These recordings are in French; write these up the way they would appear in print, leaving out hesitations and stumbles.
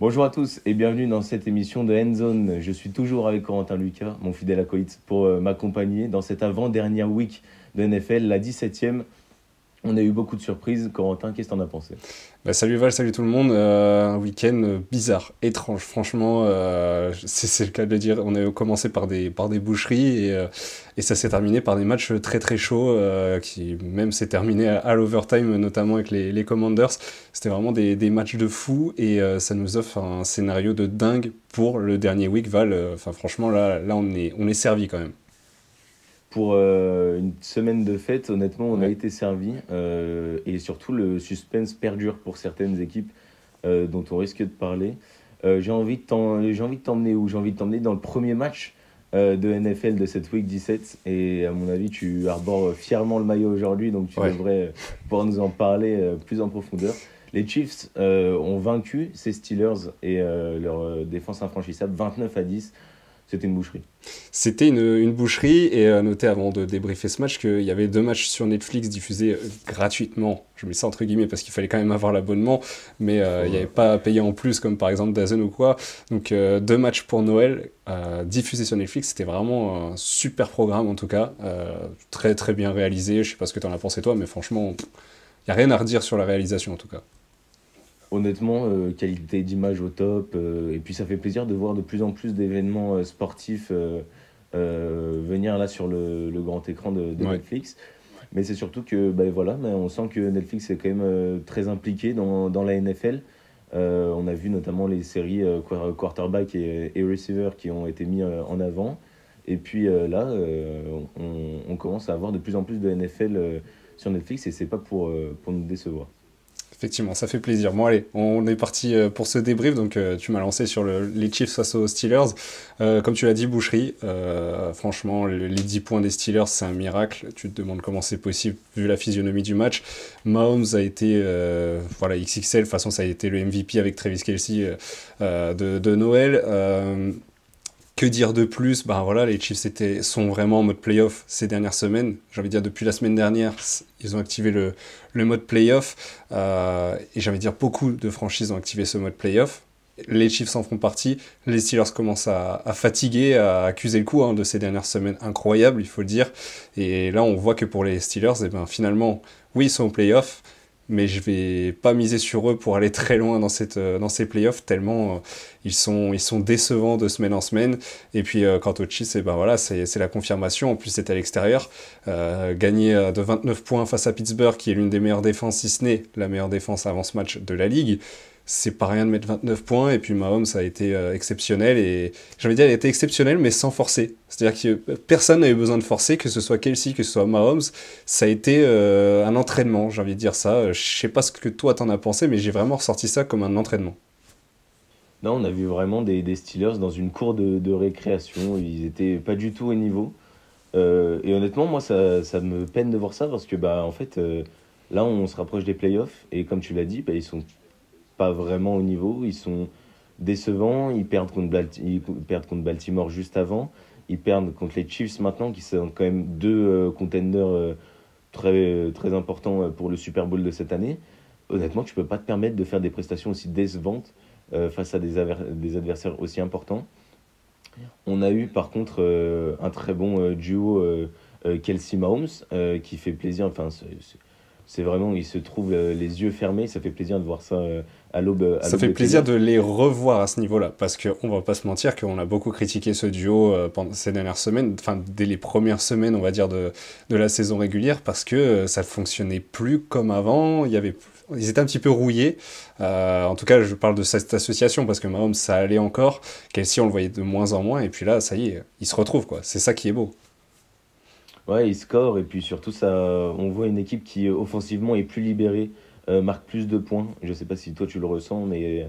Bonjour à tous et bienvenue dans cette émission de Endzone. Je suis toujours avec Corentin Lucas, mon fidèle acolyte, pour m'accompagner dans cette avant-dernière week de NFL, la 17e. On a eu beaucoup de surprises. Corentin, qu'est-ce que t'en as pensé? Salut Val, salut tout le monde. Un week-end bizarre, étrange. Franchement, c'est le cas de le dire. On a commencé par des boucheries et ça s'est terminé par des matchs très très chauds qui même s'est terminé à l'overtime, notamment avec les Commanders. C'était vraiment des matchs de fou et ça nous offre un scénario de dingue pour le dernier week, Val. Enfin, franchement, là on est servi quand même. Pour une semaine de fête, honnêtement, on a Ouais. été servi et surtout le suspense perdure pour certaines équipes dont on risque de parler. J'ai envie de t'emmener où? J'ai envie de t'emmener dans le premier match de NFL de cette week 17 et à mon avis, tu arbores fièrement le maillot aujourd'hui, donc tu Ouais. devrais pouvoir nous en parler plus en profondeur. Les Chiefs ont vaincu ces Steelers et leur défense infranchissable 29-10. C'était une boucherie. C'était une boucherie et notez avant de débriefer ce match qu'il y avait deux matchs sur Netflix diffusés gratuitement. Je mets ça entre guillemets parce qu'il fallait quand même avoir l'abonnement, mais il n'y avait Faut, pas à payer en plus comme par exemple DAZN ou quoi. Donc deux matchs pour Noël diffusés sur Netflix, c'était vraiment un super programme en tout cas, très très bien réalisé. Je sais pas ce que t'en as pensé toi, mais franchement, il n'y a rien à redire sur la réalisation en tout cas. Honnêtement, qualité d'image au top. Et puis ça fait plaisir de voir de plus en plus d'événements sportifs venir là sur le grand écran de Ouais. Netflix. Mais c'est surtout que ben voilà, mais on sent que Netflix est quand même très impliqué dans la NFL. On a vu notamment les séries quarterback et receiver qui ont été mis en avant. Et puis là, on commence à avoir de plus en plus de NFL sur Netflix et c'est pas pour nous décevoir. Effectivement, ça fait plaisir. Bon, allez, on est parti pour ce débrief. Donc, tu m'as lancé sur les Chiefs face aux Steelers. Comme tu l'as dit, boucherie. Franchement, les 10 points des Steelers, c'est un miracle. Tu te demandes comment c'est possible vu la physionomie du match. Mahomes a été voilà, XXL. De toute façon, ça a été le MVP avec Travis Kelce de Noël. Que dire de plus? Ben voilà, les Chiefs sont vraiment en mode playoff ces dernières semaines. J'ai envie de dire depuis la semaine dernière, ils ont activé le mode playoff. Et j'ai envie de dire beaucoup de franchises ont activé ce mode playoff. Les Chiefs en font partie. Les Steelers commencent à fatiguer, à accuser le coup de ces dernières semaines incroyables, il faut le dire. Et là, on voit que pour les Steelers, eh ben, finalement, oui, ils sont au playoff, mais je vais pas miser sur eux pour aller très loin dans ces playoffs, tellement ils sont décevants de semaine en semaine. Et puis quant aux Chiefs, eh ben voilà, c'est la confirmation. En plus, c'est à l'extérieur. Gagner de 29 points face à Pittsburgh, qui est l'une des meilleures défenses, si ce n'est la meilleure défense avant ce match de la Ligue. C'est pas rien de mettre 29 points. Et puis Mahomes a été exceptionnel. Et j'ai envie de dire, il a été exceptionnel, mais sans forcer. C'est-à-dire que personne n'a eu besoin de forcer, que ce soit Kelsey, que ce soit Mahomes. Ça a été un entraînement, j'ai envie de dire ça. Je sais pas ce que toi t'en as pensé, mais j'ai vraiment ressorti ça comme un entraînement. Non, on a vu vraiment des Steelers dans une cour de récréation. Ils étaient pas du tout au niveau. Et honnêtement, moi, ça me peine de voir ça parce que, bah, en fait, là, on se rapproche des playoffs. Et comme tu l'as dit, bah, ils sont pas vraiment au niveau. Ils sont décevants. Ils perdent contre Baltimore juste avant. Ils perdent contre les Chiefs maintenant, qui sont quand même deux contenders très importants pour le Super Bowl de cette année. Honnêtement, tu peux pas te permettre de faire des prestations aussi décevantes face à des adversaires aussi importants. On a eu par contre un très bon duo Kelsey Mahomes qui fait plaisir. Enfin, c'est vraiment, il se trouve les yeux fermés. Ça fait plaisir de voir ça à Ça l'aube fait des plaisir playoffs. de les revoir à ce niveau-là, parce qu'on va pas se mentir qu'on a beaucoup critiqué ce duo pendant ces dernières semaines, enfin dès les premières semaines, on va dire, de la saison régulière, parce que ça fonctionnait plus comme avant, ils étaient un petit peu rouillés. En tout cas, je parle de cette association, parce que Mahomes, ça allait encore, Kelsey, on le voyait de moins en moins, et puis là, ça y est, ils se retrouvent, quoi. C'est ça qui est beau. Ouais, il score et puis surtout ça, on voit une équipe qui offensivement est plus libérée, marque plus de points. Je sais pas si toi tu le ressens, mais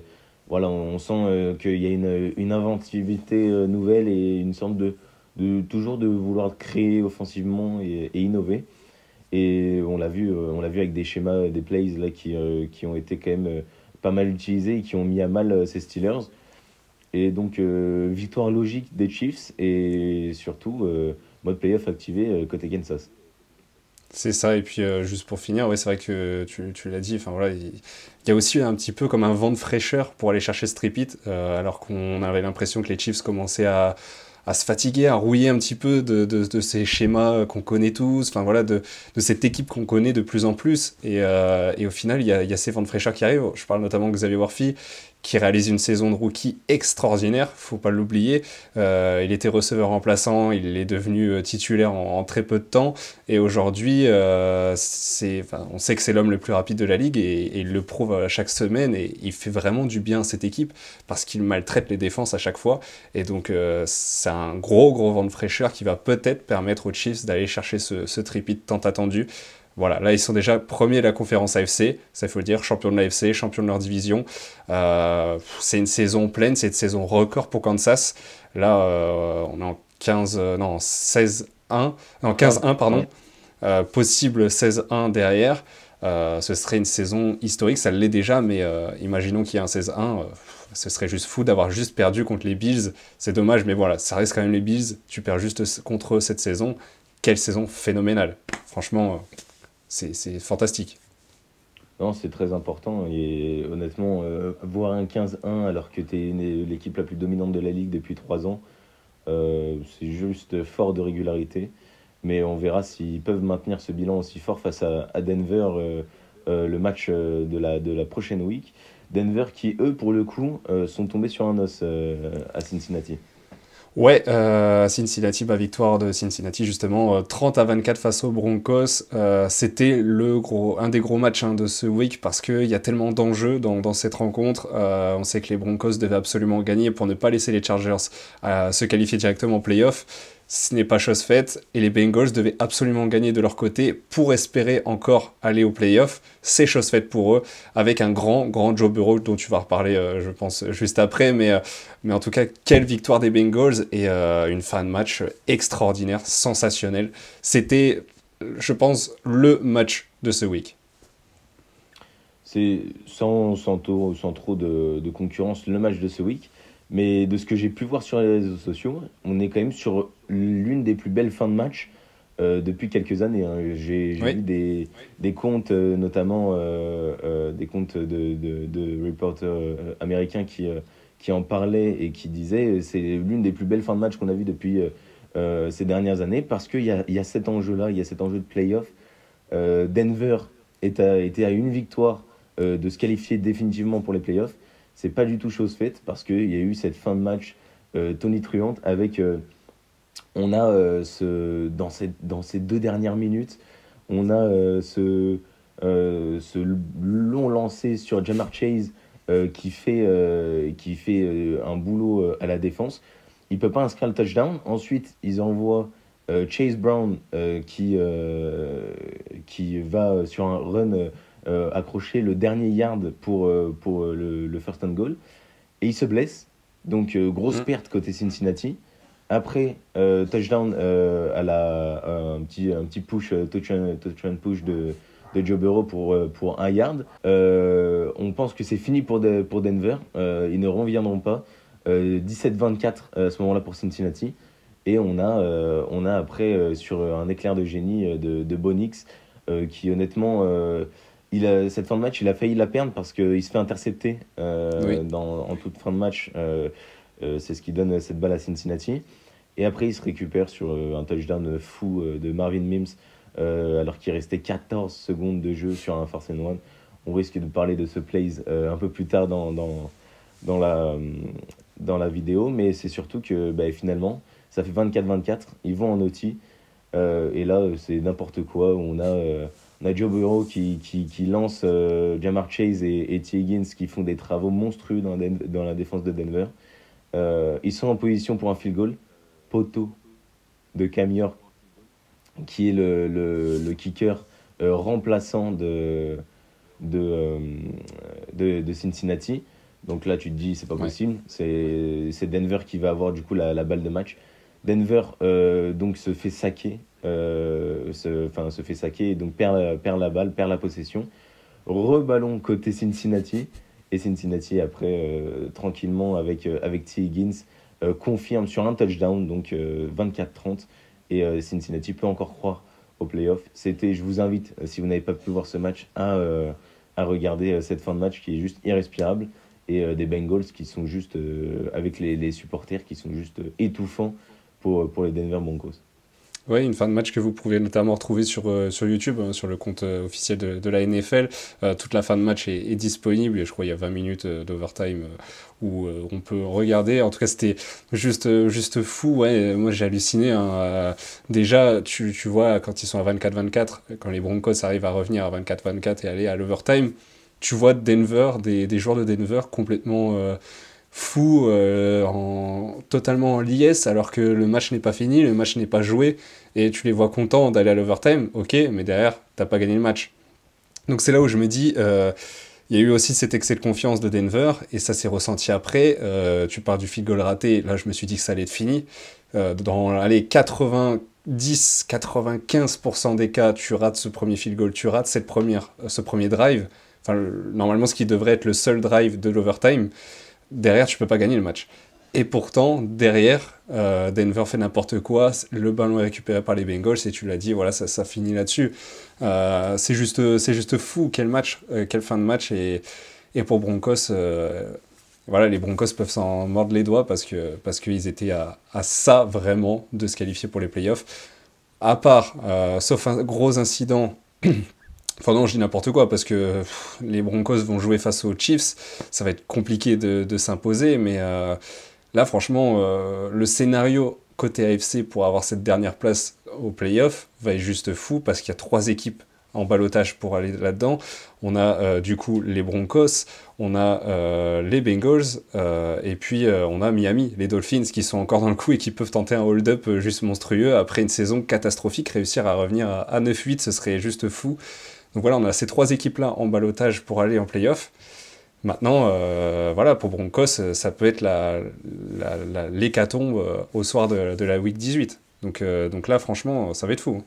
voilà, on sent qu'il y a une inventivité nouvelle et une sorte de toujours de vouloir créer offensivement et innover. Et on l'a vu avec des schémas, des plays là qui ont été quand même pas mal utilisés et qui ont mis à mal ces Steelers. Et donc, victoire logique des Chiefs et surtout, mode playoff activé côté Kansas. C'est ça, et puis juste pour finir, ouais, c'est vrai que tu l'as dit, enfin voilà, il y a aussi un petit peu comme un vent de fraîcheur pour aller chercher ce tripit, alors qu'on avait l'impression que les Chiefs commençaient à se fatiguer, à rouiller un petit peu de ces schémas qu'on connaît tous, enfin voilà, de cette équipe qu'on connaît de plus en plus, et au final, il y a ces vents de fraîcheur qui arrivent. Je parle notamment de Xavier Worthy, qui réalise une saison de rookie extraordinaire, faut pas l'oublier. Il était receveur remplaçant, il est devenu titulaire en très peu de temps. Et aujourd'hui, enfin, on sait que c'est l'homme le plus rapide de la ligue et il le prouve chaque semaine et il fait vraiment du bien à cette équipe parce qu'il maltraite les défenses à chaque fois. Et donc, c'est un gros vent de fraîcheur qui va peut-être permettre aux Chiefs d'aller chercher ce tripit tant attendu. Voilà, là ils sont déjà premiers de la conférence AFC, ça il faut le dire, champion de l'AFC, champion de leur division. C'est une saison pleine, c'est une saison record pour Kansas. Là, on est en 15, non, 16-1, non 15, 15-1, pardon. ouais. Possible 16-1 derrière. Ce serait une saison historique, ça l'est déjà, mais imaginons qu'il y ait un 16-1. Ce serait juste fou d'avoir juste perdu contre les Bills. C'est dommage, mais voilà, ça reste quand même les Bills. Tu perds juste contre eux cette saison. Quelle saison phénoménale. Franchement, c'est fantastique. Non, c'est très important. Et honnêtement, voir un 15-1 alors que tu es l'équipe la plus dominante de la ligue depuis 3 ans, c'est juste fort de régularité. Mais on verra s'ils peuvent maintenir ce bilan aussi fort face à Denver, le match de la prochaine week. Denver qui, eux, pour le coup, sont tombés sur un os à Cincinnati. Ouais, Cincinnati, victoire de Cincinnati justement, 30-24 face aux Broncos. C'était un des gros matchs hein, de ce week parce qu'il y a tellement d'enjeux dans cette rencontre. On sait que les Broncos devaient absolument gagner pour ne pas laisser les Chargers se qualifier directement en playoff. Ce n'est pas chose faite et les Bengals devaient absolument gagner de leur côté pour espérer encore aller au playoff. C'est chose faite pour eux avec un grand Joe Burrow dont tu vas reparler, je pense, juste après. Mais en tout cas, quelle victoire des Bengals et une fin de match extraordinaire, sensationnelle. C'était, je pense, le match de ce week. C'est sans trop de concurrence le match de ce week. Mais de ce que j'ai pu voir sur les réseaux sociaux, on est quand même sur l'une des plus belles fins de match depuis quelques années, hein. J'ai Oui. vu des comptes, notamment des comptes de reporters américains qui en parlaient et qui disaient c'est l'une des plus belles fins de match qu'on a vues depuis ces dernières années parce qu'il y a cet enjeu-là, il y a cet enjeu de playoff. Denver était à une victoire de se qualifier définitivement pour les playoffs. C'est pas du tout chose faite parce qu'il y a eu cette fin de match tonitruante avec on a dans ces 2 dernières minutes, on a ce long lancé sur Jamar Chase qui fait un boulot à la défense. Il peut pas inscrire le touchdown. Ensuite, ils envoient Chase Brown qui va sur un run accrocher le dernier yard pour le first and goal. Et il se blesse. Donc, grosse Mm. perte côté Cincinnati. Après, touchdown un petit push, touch and push de Joe Burrow pour un yard. On pense que c'est fini pour Denver. Ils ne reviendront pas. 17-24 à ce moment-là pour Cincinnati. Et on a après, sur un éclair de génie de Bonix, qui honnêtement, cette fin de match, il a failli la perdre parce qu'il se fait intercepter Oui. en toute fin de match. C'est ce qui donne cette balle à Cincinnati. Et après, il se récupère sur un touchdown fou de Marvin Mims, alors qu'il restait 14 secondes de jeu sur un force and one. On risque de parler de ce plays un peu plus tard dans la vidéo, mais c'est surtout que finalement, ça fait 24-24, ils vont en OT, et là, c'est n'importe quoi. On a Joe Burrow qui lance Jamar Chase et T. Higgins qui font des travaux monstrueux dans la défense de Denver. Ils sont en position pour un field goal. Poteau de Cam York, qui est le kicker remplaçant de, de Cincinnati. Donc là, tu te dis, c'est pas Ouais. possible. C'est Denver qui va avoir du coup la balle de match. Denver donc se fait saquer, se fait saquer et donc perd la balle, perd la possession. Reballon côté Cincinnati. Et Cincinnati, après, tranquillement, avec T. Higgins, confirme sur un touchdown, donc 24-30. Et Cincinnati peut encore croire aux playoffs. Je vous invite, si vous n'avez pas pu voir ce match, à regarder cette fin de match qui est juste irrespirable et des Bengals qui sont juste, avec les supporters qui sont juste étouffants pour les Denver Broncos. Oui, une fin de match que vous pouvez notamment retrouver sur YouTube, hein, sur le compte officiel de la NFL. Toute la fin de match est disponible et je crois qu'il y a 20 minutes d'overtime où on peut regarder. En tout cas, c'était juste fou. Ouais, moi, j'ai halluciné, hein. Déjà, tu vois, quand ils sont à 24-24, quand les Broncos arrivent à revenir à 24-24 et aller à l'overtime, tu vois Denver, des joueurs de Denver complètement fous, totalement en liesse, alors que le match n'est pas fini, le match n'est pas joué, et tu les vois contents d'aller à l'overtime, ok, mais derrière, t'as pas gagné le match. Donc c'est là où je me dis, il y a eu aussi cet excès de confiance de Denver, et ça s'est ressenti après. Tu parles du field goal raté, là je me suis dit que ça allait être fini. Dans allez, 90-95% des cas, tu rates ce premier field goal, tu rates ce premier drive, enfin, normalement ce qui devrait être le seul drive de l'overtime. Derrière, tu peux pas gagner le match. Et pourtant, derrière, Denver fait n'importe quoi, le ballon est récupéré par les Bengals, et tu l'as dit, voilà, ça finit là-dessus. C'est juste fou, quel match, quelle fin de match, et pour Broncos, voilà, les Broncos peuvent s'en mordre les doigts parce qu'ils étaient à ça vraiment de se qualifier pour les playoffs. À part, sauf un gros incident. Enfin non, je dis n'importe quoi, parce que les Broncos vont jouer face aux Chiefs, ça va être compliqué de s'imposer, mais là franchement, le scénario côté AFC pour avoir cette dernière place au playoff va être juste fou, parce qu'il y a 3 équipes en ballottage pour aller là-dedans. On a du coup les Broncos, on a les Bengals, et puis on a Miami, les Dolphins, qui sont encore dans le coup et qui peuvent tenter un hold-up juste monstrueux après une saison catastrophique. Réussir à revenir à 9-8, ce serait juste fou. Donc voilà, on a ces 3 équipes-là en ballottage pour aller en play-off. Maintenant, voilà, pour Broncos, ça peut être l'hécatombe au soir de la week 18. Donc là, franchement, ça va être fou.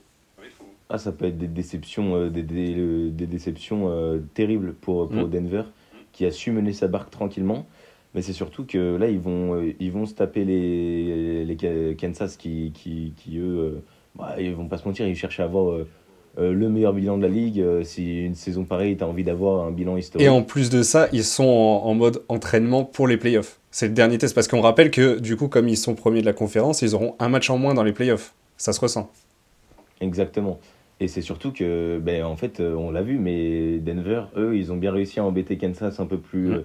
Ah, ça peut être des déceptions, des déceptions terribles pour Mm. Denver, qui a su mener sa barque tranquillement. Mais c'est surtout que là, ils vont se taper les Kansas qui eux, bah, ils vont pas se mentir, ils cherchent à avoir le meilleur bilan de la ligue. Si une saison pareille, tu as envie d'avoir un bilan Et en historique. plus de ça, ils sont en mode entraînement pour les playoffs. C'est le dernier test, parce qu'on rappelle que, du coup, comme ils sont premiers de la conférence, ils auront un match en moins dans les playoffs. Ça se ressent. Exactement. Et c'est surtout que, ben, en fait, on l'a vu, mais Denver, eux, ils ont bien réussi à embêter Kansas un peu Mm.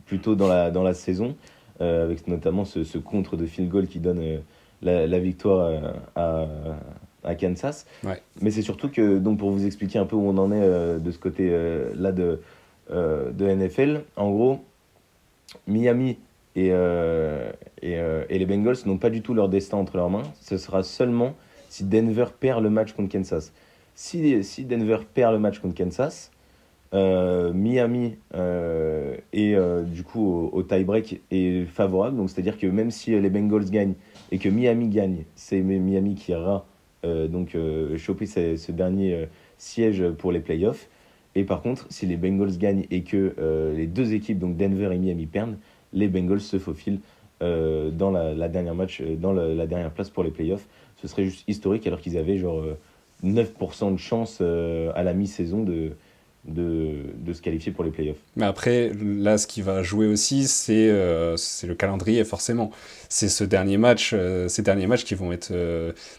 plus tôt dans la saison, avec notamment ce contre de field goal qui donne la victoire à Kansas. Ouais. Mais c'est surtout que, donc pour vous expliquer un peu où on en est de ce côté-là de NFL, en gros, Miami et les Bengals n'ont pas du tout leur destin entre leurs mains. Ce sera seulement si Denver perd le match contre Kansas. Si Denver perd le match contre Kansas, Miami est du coup au tie-break est favorable. Donc c'est-à-dire que même si les Bengals gagnent et que Miami gagne, c'est Miami qui ira choper ce dernier siège pour les playoffs. Et par contre, si les Bengals gagnent et que les 2 équipes, donc Denver et Miami, perdent, les Bengals se faufilent dans la dernière match, dans la dernière place pour les playoffs. Ce serait juste historique alors qu'ils avaient genre 9% de chance à la mi-saison de se qualifier pour les playoffs. Mais après, là, ce qui va jouer aussi, c'est le calendrier, forcément. C'est ces derniers matchs qui vont être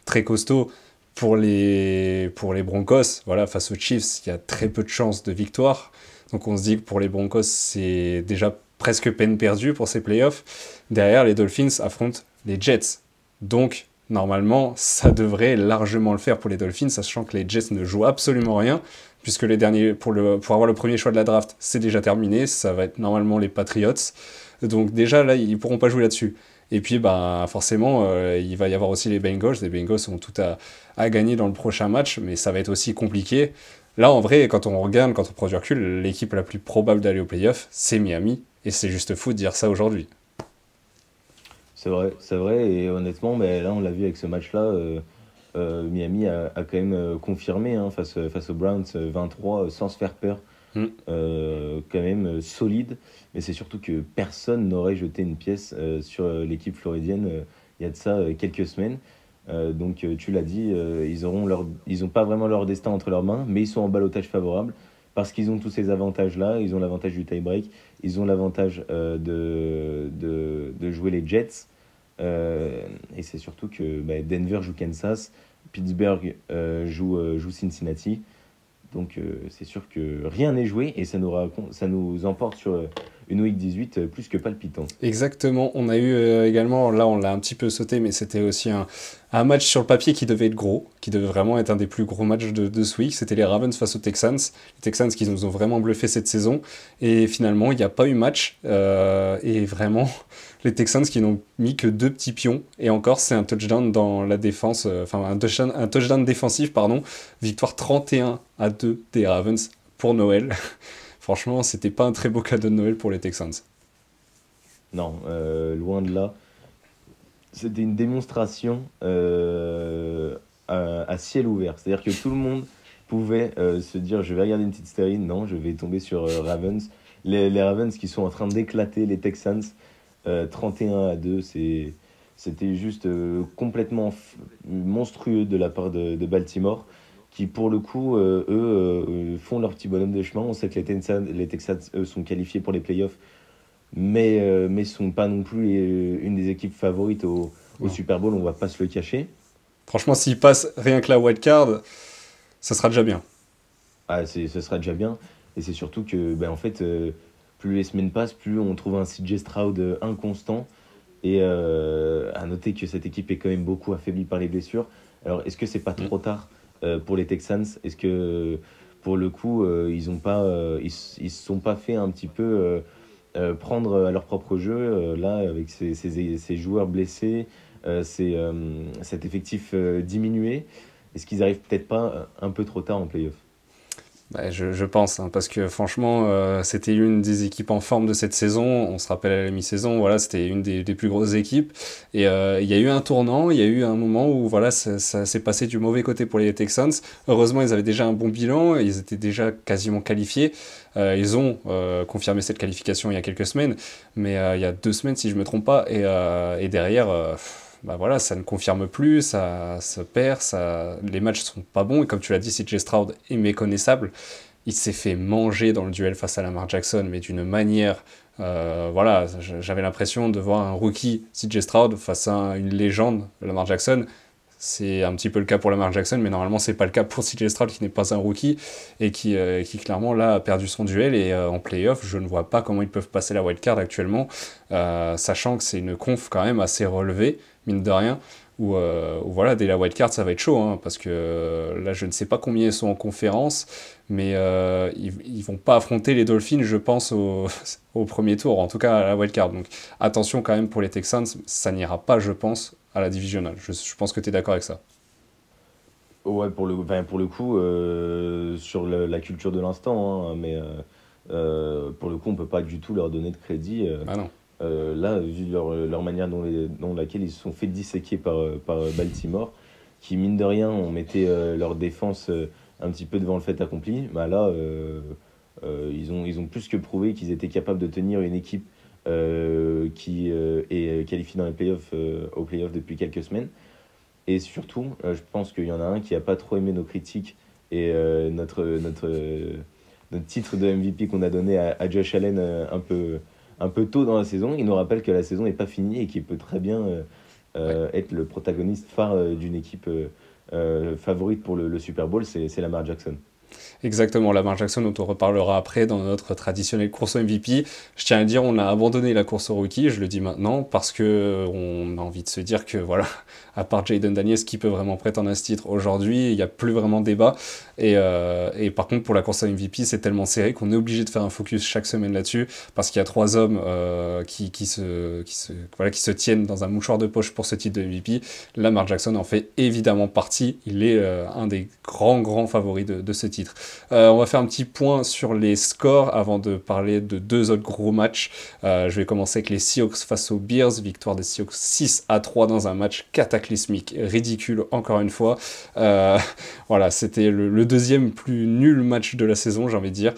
très costauds pour les Broncos. Voilà, face aux Chiefs, il y a très peu de chances de victoire. Donc on se dit que pour les Broncos, c'est déjà presque peine perdue pour ces playoffs. Derrière, les Dolphins affrontent les Jets. Donc, normalement, ça devrait largement le faire pour les Dolphins, sachant que les Jets ne jouent absolument rien, puisque les derniers, pour avoir le premier choix de la draft, c'est déjà terminé. Ça va être normalement les Patriots. Donc déjà, là, ils pourront pas jouer là-dessus. Et puis, bah, forcément, il va y avoir aussi les Bengals. Les Bengals ont tout à gagner dans le prochain match, mais ça va être aussi compliqué. Là, en vrai, quand on regarde, quand on prend du recul, l'équipe la plus probable d'aller au playoff, c'est Miami. Et c'est juste fou de dire ça aujourd'hui. C'est vrai, et honnêtement, ben, là on l'a vu avec ce match-là, Miami a quand même confirmé hein, face aux Browns 23 sans se faire peur, Mm. quand même solide, mais c'est surtout que personne n'aurait jeté une pièce sur l'équipe floridienne il y a de ça quelques semaines. Donc tu l'as dit, ils ont pas vraiment leur destin entre leurs mains, mais ils sont en ballottage favorable parce qu'ils ont tous ces avantages-là. Ils ont l'avantage du tie-break, ils ont l'avantage de jouer les Jets. Et c'est surtout que bah, Denver joue Kansas, Pittsburgh joue Cincinnati. Donc c'est sûr que rien n'est joué et ça nous emporte sur une week 18 plus que palpitant. Exactement, on a eu également, là on l'a un petit peu sauté, mais c'était aussi un match sur le papier qui devait être gros, qui devait vraiment être un des plus gros matchs de ce week. C'était les Ravens face aux Texans. Les Texans qui nous ont vraiment bluffé cette saison. Et finalement, il n'y a pas eu match. Et vraiment, les Texans qui n'ont mis que 2 petits pions. Et encore, c'est un touchdown dans la défense, enfin un touchdown défensif, pardon. Victoire 31-2 des Ravens pour Noël. Franchement, c'était pas un très beau cadeau de Noël pour les Texans. Non, loin de là. C'était une démonstration à ciel ouvert. C'est-à-dire que tout le monde pouvait se dire je vais regarder une petite série. Non, je vais tomber sur Ravens. Les Ravens qui sont en train d'éclater les Texans 31-2. C'était juste complètement monstrueux de la part de Baltimore qui pour le coup, font leur petit bonhomme de chemin. On sait que les Texans eux, sont qualifiés pour les playoffs, mais sont pas non plus une des équipes favorites au Non. Super Bowl, on va pas se le cacher. Franchement, s'ils passent rien que la wild card, ça sera déjà bien. Ah, ce sera déjà bien. Et c'est surtout que, ben, en fait, plus les semaines passent, plus on trouve un CJ Stroud inconstant. Et à noter que cette équipe est quand même beaucoup affaiblie par les blessures. Alors, est-ce que c'est pas Mm. trop tard pour les Texans? Est-ce que, pour le coup, ils se sont pas fait un petit peu prendre à leur propre jeu, là, avec ces joueurs blessés, cet effectif diminué? Est-ce qu'ils arrivent peut-être pas un peu trop tard en playoff? Bah, je pense, hein, parce que franchement, c'était une des équipes en forme de cette saison. On se rappelle à la mi-saison, voilà, c'était une des plus grosses équipes. Et il y a eu un tournant, il y a eu un moment où voilà, ça s'est passé du mauvais côté pour les Texans. Heureusement, ils avaient déjà un bon bilan, ils étaient déjà quasiment qualifiés. Ils ont confirmé cette qualification il y a quelques semaines, mais il y a 2 semaines si je me trompe pas. Et derrière, bah voilà, ça ne confirme plus, ça se perd, les matchs sont pas bons. Et comme tu l'as dit, CJ Stroud est méconnaissable. Il s'est fait manger dans le duel face à Lamar Jackson, mais d'une manière. Voilà, j'avais l'impression de voir un rookie CJ Stroud face à une légende, Lamar Jackson. C'est un petit peu le cas pour Lamar Jackson, mais normalement c'est pas le cas pour CJ Stroud qui n'est pas un rookie et qui clairement là a perdu son duel. Et en playoff, je ne vois pas comment ils peuvent passer la wildcard actuellement, sachant que c'est une conf quand même assez relevée, mine de rien. Où voilà, dès la wildcard ça va être chaud, hein, parce que là je ne sais pas combien ils sont en conférence, mais ils vont pas affronter les Dolphins, je pense, au premier tour, en tout cas à la wildcard. Donc attention quand même pour les Texans, ça n'ira pas, je pense, à la divisionale. Je pense que tu es d'accord avec ça. Ouais, pour le coup, sur la culture de l'instant, hein, mais pour le coup, on peut pas du tout leur donner de crédit. Ah non. Là, vu leur manière dont laquelle ils se sont fait disséquer par Baltimore, qui, mine de rien, on mettait leur défense un petit peu devant le fait accompli, bah là, ils ont plus que prouvé qu'ils étaient capables de tenir une équipe qui est qualifiée dans les playoffs, aux playoffs depuis quelques semaines. Et surtout, je pense qu'il y en a un qui a pas trop aimé nos critiques et notre titre de MVP qu'on a donné à Josh Allen un peu tôt dans la saison. Il nous rappelle que la saison n'est pas finie et qu'il peut très bien Ouais. être le protagoniste phare d'une équipe favorite pour le Super Bowl, c'est Lamar Jackson. Exactement, Lamar Jackson, dont on reparlera après dans notre traditionnelle course au MVP. Je tiens à dire, on a abandonné la course au rookie, je le dis maintenant, parce que on a envie de se dire que, voilà, à part Jaden Daniels, qui peut vraiment prétendre à ce titre aujourd'hui, il n'y a plus vraiment de débat. Et par contre, pour la course au MVP, c'est tellement serré qu'on est obligé de faire un focus chaque semaine là-dessus, parce qu'il y a 3 hommes voilà, qui se tiennent dans un mouchoir de poche pour ce titre de MVP. Lamar Jackson en fait évidemment partie, il est un des grands favoris de ce titre titre. On va faire un petit point sur les scores avant de parler de deux autres gros matchs. Je vais commencer avec les Seahawks face aux Bears. Victoire des Seahawks 6-3 dans un match cataclysmique, ridicule encore une fois. Voilà, c'était le deuxième plus nul match de la saison, j'ai envie de dire,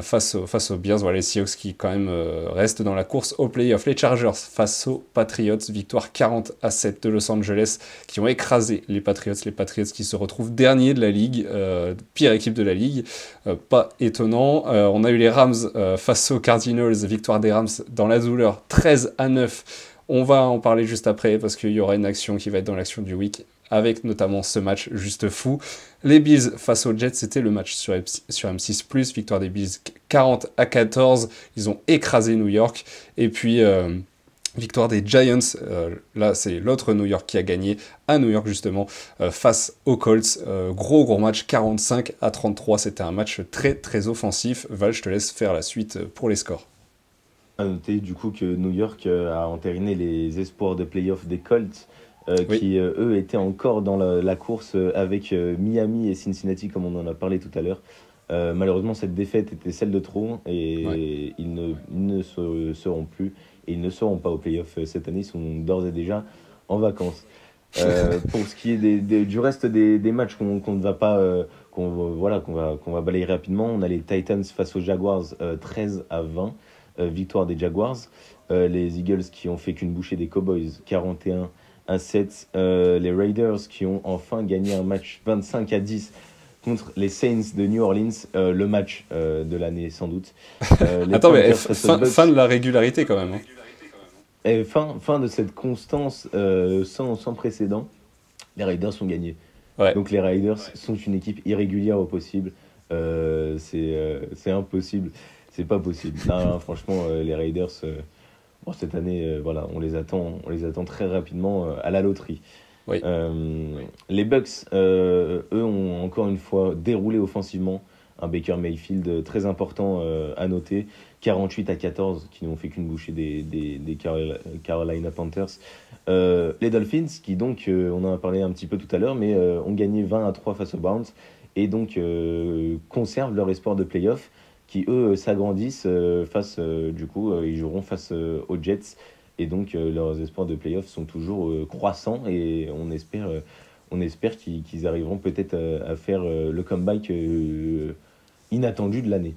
face aux Bears. Voilà, les Seahawks qui quand même restent dans la course au playoff. Les Chargers face aux Patriots, victoire 40-7 de Los Angeles, qui ont écrasé les Patriots qui se retrouvent derniers de la ligue, pire équipe de la ligue, pas étonnant. On a eu les Rams face aux Cardinals, victoire des Rams dans la douleur 13-9. On va en parler juste après parce qu'il y aura une action qui va être dans l'action du week, avec notamment ce match juste fou. Les Bills face aux Jets, c'était le match sur M6+, victoire des Bills 40-14, ils ont écrasé New York, et puis victoire des Giants, là c'est l'autre New York qui a gagné, à New York justement, face aux Colts, gros match, 45-33, c'était un match très très offensif. Val, je te laisse faire la suite pour les scores. À noter du coup que New York a entériné les espoirs de playoff des Colts, Oui. qui eux étaient encore dans la course avec Miami et Cincinnati, comme on en a parlé tout à l'heure. Malheureusement, cette défaite était celle de trop et Ouais. ils ne seront plus et ils ne seront pas au playoff cette année. Ils sont d'ores et déjà en vacances. Pour ce qui est du reste des matchs qu'on ne va pas qu'on va balayer rapidement, on a les Titans face aux Jaguars 13-20, victoire des Jaguars. Les Eagles qui ont fait qu'une bouchée des Cowboys 41-7. Les Raiders qui ont enfin gagné un match 25-10 contre les Saints de New Orleans, le match de l'année sans doute. Les Attends, mais Panthers face aux Bucks. fin de la régularité quand même, hein. Et fin de cette constance sans précédent, les Raiders ont gagné. Ouais. Donc les Raiders sont une équipe irrégulière au possible. C'est impossible. C'est pas possible. Non, franchement, les Raiders, bon, cette année, voilà, on les attend très rapidement à la loterie. Oui. Les Bucks, eux, ont encore une fois déroulé offensivement. Un Baker Mayfield très important à noter. 48-14, qui n'ont fait qu'une bouchée des Carolina Panthers. Les Dolphins, qui donc, on en a parlé un petit peu tout à l'heure, mais ont gagné 20-3 face aux Browns, et donc conservent leur espoir de playoff, qui eux s'agrandissent du coup, ils joueront face aux Jets, et donc leurs espoirs de playoff sont toujours croissants, et on espère qu'ils arriveront peut-être à faire le comeback inattendu de l'année.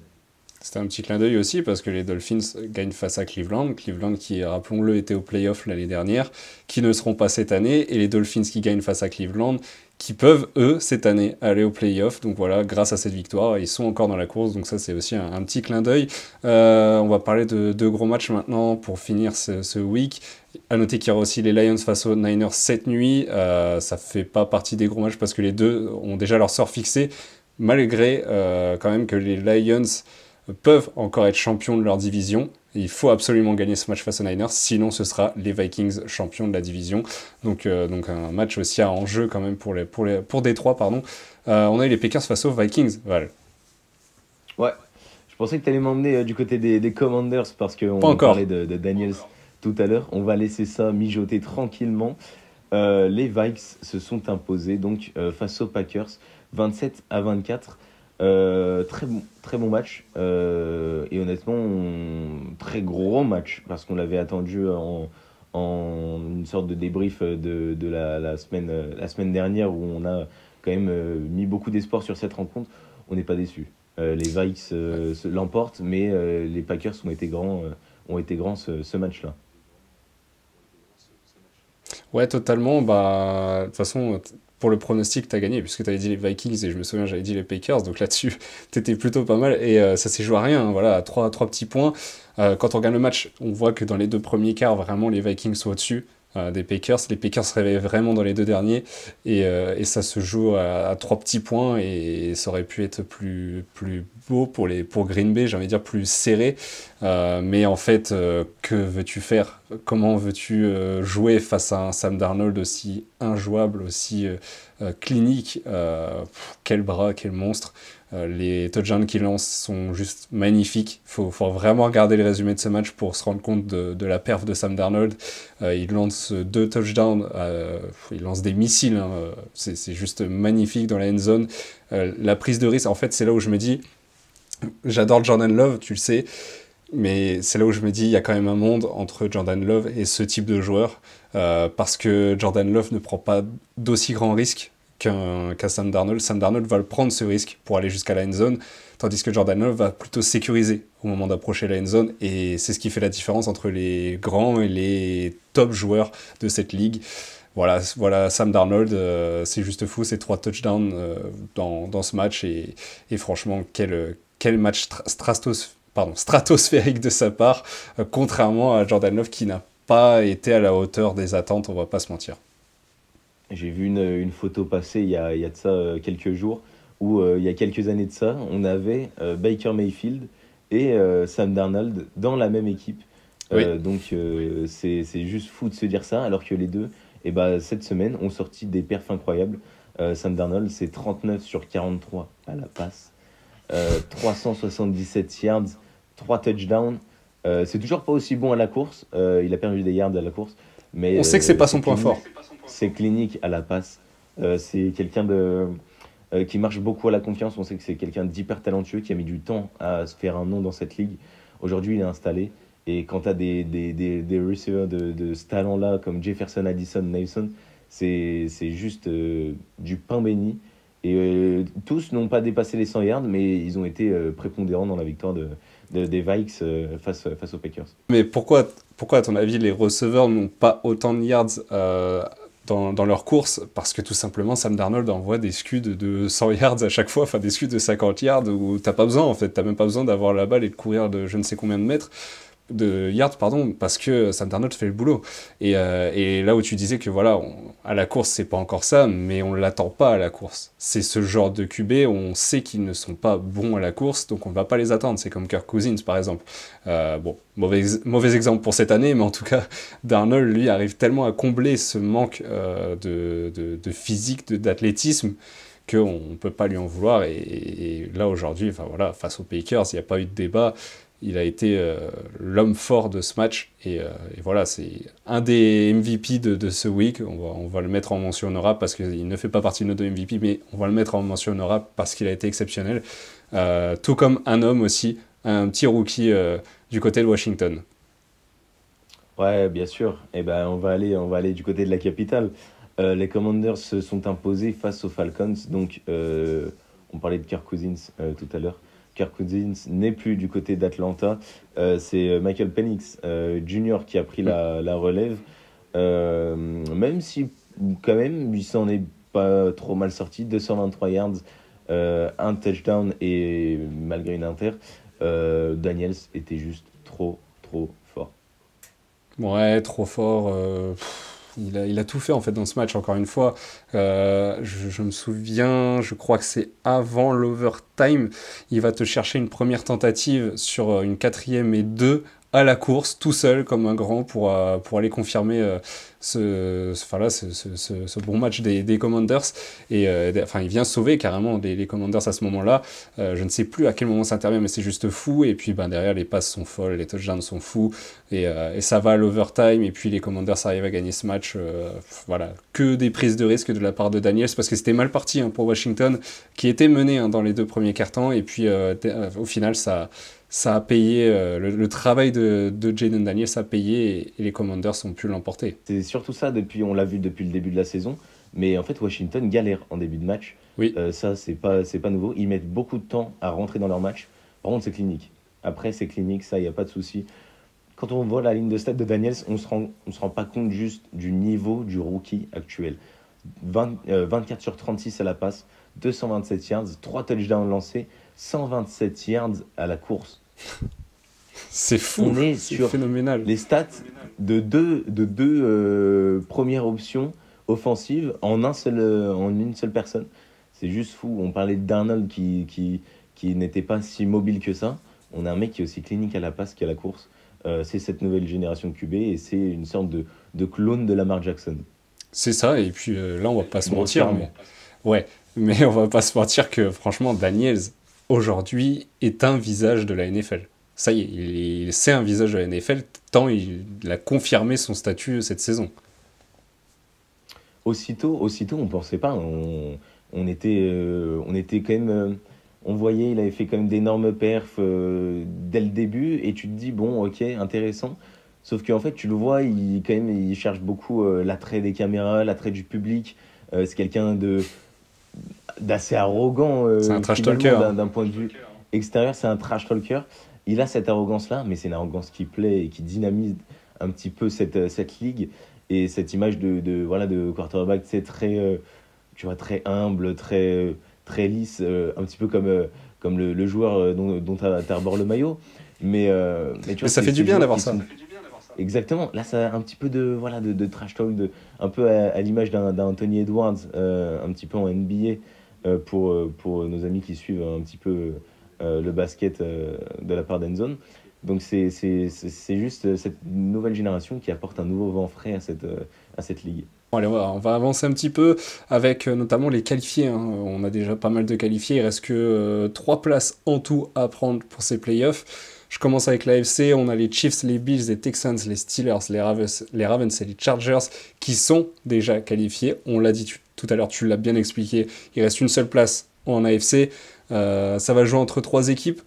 C'était un petit clin d'œil aussi parce que les Dolphins gagnent face à Cleveland. Cleveland qui, rappelons-le, était au playoff l'année dernière, qui ne seront pas cette année. Et les Dolphins qui gagnent face à Cleveland, qui peuvent, eux, cette année, aller au playoff. Donc voilà, grâce à cette victoire, ils sont encore dans la course. Donc ça, c'est aussi un petit clin d'œil. On va parler de deux gros matchs maintenant pour finir ce week. À noter qu'il y aura aussi les Lions face aux Niners cette nuit. Ça fait pas partie des gros matchs parce que les deux ont déjà leur sort fixé. Malgré quand même que les Lions peuvent encore être champions de leur division. Il faut absolument gagner ce match face aux Niners, sinon ce sera les Vikings champions de la division. Donc un match aussi à enjeu quand même pour Détroit, pardon. On a eu les Packers face aux Vikings, Val. Ouais, je pensais que tu allais m'emmener du côté des Commanders parce qu'on Pas encore. parlait de Daniels tout à l'heure. On va laisser ça mijoter tranquillement. Les Vikes se sont imposés donc face aux Packers 27-24. Très bon match, et honnêtement très gros match parce qu'on l'avait attendu en une sorte de débrief de la semaine dernière où on a quand même mis beaucoup d'espoir sur cette rencontre. On n'est pas déçus. Les Vikes l'emportent, mais les Packers ont été grands ce match-là. Ouais, totalement. Bah, de toute façon, pour le pronostic, t'as gagné, puisque t'avais dit les Vikings et je me souviens, j'avais dit les Packers. Donc là-dessus, t'étais plutôt pas mal. Et ça s'est joué à rien, hein, voilà, à trois petits points. Quand on regarde le match, on voit que dans les deux premiers quarts, vraiment, les Vikings sont au-dessus des Packers. Les Packers se réveillent vraiment dans les deux derniers. Et ça se joue à trois petits points. Et ça aurait pu être plus beau pour Green Bay, j'ai envie de dire plus serré. Mais en fait, que veux-tu faire? Comment veux-tu jouer face à un Sam Darnold aussi injouable, aussi clinique? Quel bras, quel monstre! Les touchdowns qu'il lance sont juste magnifiques. Faut vraiment regarder les résumés de ce match pour se rendre compte de la perf de Sam Darnold. Il lance 2 touchdowns, il lance des missiles, hein. C'est juste magnifique dans la end zone. La prise de risque, en fait, c'est là où je me dis, j'adore Jordan Love, tu le sais, mais c'est là où je me dis, il y a quand même un monde entre Jordan Love et ce type de joueur, parce que Jordan Love ne prend pas d'aussi grands risques qu'un Sam Darnold. Sam Darnold va le prendre ce risque pour aller jusqu'à la end zone, tandis que Jordan Love va plutôt sécuriser au moment d'approcher la end zone, et c'est ce qui fait la différence entre les grands et les top joueurs de cette ligue. Voilà Sam Darnold, c'est juste fou, ces 3 touchdowns dans ce match, et franchement, quel match stratosphérique de sa part, contrairement à Jordan Love qui n'a pas été à la hauteur des attentes, on va pas se mentir. J'ai vu une photo passer il y a de ça quelques jours, où il y a quelques années de ça, on avait Baker Mayfield et Sam Darnold dans la même équipe. Oui, C'est juste fou de se dire ça, alors que les deux, et bah, cette semaine, ont sorti des perfs incroyables. Sam Darnold, c'est 39 sur 43 à la passe, 377 yards, 3 touchdowns. C'est toujours pas aussi bon à la course, il a perdu des yards à la course, mais on sait que c'est pas c'est son point clinique, fort. c'est clinique à la passe. C'est quelqu'un qui marche beaucoup à la confiance. On sait que c'est quelqu'un d'hyper talentueux qui a mis du temps à se faire un nom dans cette ligue. Aujourd'hui, il est installé. Et quand tu as des receivers de ce talent-là, comme Jefferson, Addison, Nelson, c'est juste du pain béni. Et tous n'ont pas dépassé les 100 yards, mais ils ont été prépondérants dans la victoire des Vikes face aux Packers. Mais pourquoi, à ton avis, les receveurs n'ont pas autant de yards dans leur course? Parce que tout simplement, Sam Darnold envoie des scuds de 100 yards à chaque fois, enfin des scuds de 50 yards où t'as pas besoin, en fait. T'as même pas besoin d'avoir la balle et de courir de je ne sais combien de mètres. De yards, pardon, parce que Sam Darnold fait le boulot. Et là où tu disais que voilà, à la course, c'est pas encore ça, mais on l'attend pas à la course. C'est ce genre de QB, on sait qu'ils ne sont pas bons à la course, donc on va pas les attendre. C'est comme Kirk Cousins, par exemple. Bon, mauvais exemple pour cette année, mais en tout cas, Darnold, lui, arrive tellement à combler ce manque de physique, d'athlétisme, qu'on ne peut pas lui en vouloir. Et là, aujourd'hui, enfin, voilà, face aux Packers, il n'y a pas eu de débat. Il a été l'homme fort de ce match. Et voilà, c'est un des MVP de ce week. On va le mettre en mention honorable parce qu'il ne fait pas partie de nos 2 MVP, mais on va le mettre en mention honorable parce qu'il a été exceptionnel. Tout comme un homme aussi, un petit rookie du côté de Washington. Ouais, bien sûr. Eh ben, on va aller du côté de la capitale. Les Commanders se sont imposés face aux Falcons. Donc, on parlait de Kirk Cousins tout à l'heure. Kirk Cousins n'est plus du côté d'Atlanta. C'est Michael Penix Jr. qui a pris la relève. Même si, quand même, il s'en est pas trop mal sorti. 223 yards, un touchdown et malgré une inter, Daniels était juste trop, trop fort. Ouais, trop fort. Il a tout fait en fait dans ce match, encore une fois. Je me souviens, je crois que c'est avant l'overtime. Il va te chercher une première tentative sur une 4e et 2 à la course, tout seul comme un grand pour aller confirmer ce bon match des Commanders. Enfin, il vient sauver carrément les Commanders à ce moment-là. Je ne sais plus à quel moment ça intervient, mais c'est juste fou. Et puis derrière, les passes sont folles, les touchdowns sont fous. Et ça va à l'overtime. Et puis les Commanders arrivent à gagner ce match. Voilà, que des prises de risque de la part de Daniels, parce que c'était mal parti pour Washington, qui était mené dans les 2 premiers quarts-temps. Et puis au final, ça a payé, le travail de Jaden Daniels a payé, et les Commanders ont pu l'emporter. C'est surtout ça, on l'a vu depuis le début de la saison. Mais en fait, Washington galère en début de match. Oui, Ça, c'est pas nouveau. Ils mettent beaucoup de temps à rentrer dans leur match. Par contre, c'est clinique. Après, c'est clinique, ça, il n'y a pas de souci. Quand on voit la ligne de stats de Daniels, on se rend pas compte juste du niveau du rookie actuel. 24 sur 36 à la passe, 227 yards, 3 touchdowns lancés, 127 yards à la course. c'est fou, On est c'est sur phénoménal. les stats de deux premières options offensives en une seule personne. C'est juste fou. On parlait de Darnold qui n'était pas si mobile que ça. On a un mec qui est aussi clinique à la passe qu'à la course. C'est cette nouvelle génération de QB et c'est une sorte de clone de Lamar Jackson, C'est ça, et puis là, on va pas se mentir, mais grossièrement. ouais, mais on va pas se mentir que franchement, Daniels, aujourd'hui, est un visage de la NFL. Ça y est, c'est un visage de la NFL, tant il a confirmé son statut cette saison. Aussitôt, on pensait pas. On était quand même. On voyait, il avait fait quand même d'énormes perfs dès le début, et tu te dis, bon, ok, intéressant. Sauf qu'en fait, tu le vois, quand même, il cherche beaucoup l'attrait des caméras, l'attrait du public. C'est quelqu'un d'assez arrogant, C'est un trash talker, finalement, hein. d'un point de vue extérieur. C'est un trash talker. Il a cette arrogance-là, mais c'est une arrogance qui plaît et qui dynamise un petit peu cette ligue. Et cette image voilà, de quarterback, c'est très, tu vois, très humble, très lisse, un petit peu comme le joueur dont tu arbores le maillot. Mais tu Mais vois, ça fait du ces bien joueurs d'avoir qui ça. sont. Exactement. Là, ça a un petit peu voilà, de trash talk, un peu à l'image d'un Anthony Edwards, un petit peu en NBA, pour nos amis qui suivent un petit peu le basket de la part d'Endzone. Donc, c'est juste cette nouvelle génération qui apporte un nouveau vent frais à cette ligue. Bon, allez, on va avancer un petit peu avec notamment les qualifiés, hein. On a déjà pas mal de qualifiés. Il reste que 3 places en tout à prendre pour ces playoffs. Je commence avec l'AFC. On a les Chiefs, les Bills, les Texans, les Steelers, les Ravens et les Chargers qui sont déjà qualifiés. On l'a dit tout à l'heure, tu l'as bien expliqué. Il reste une seule place en AFC. Ça va jouer entre 3 équipes.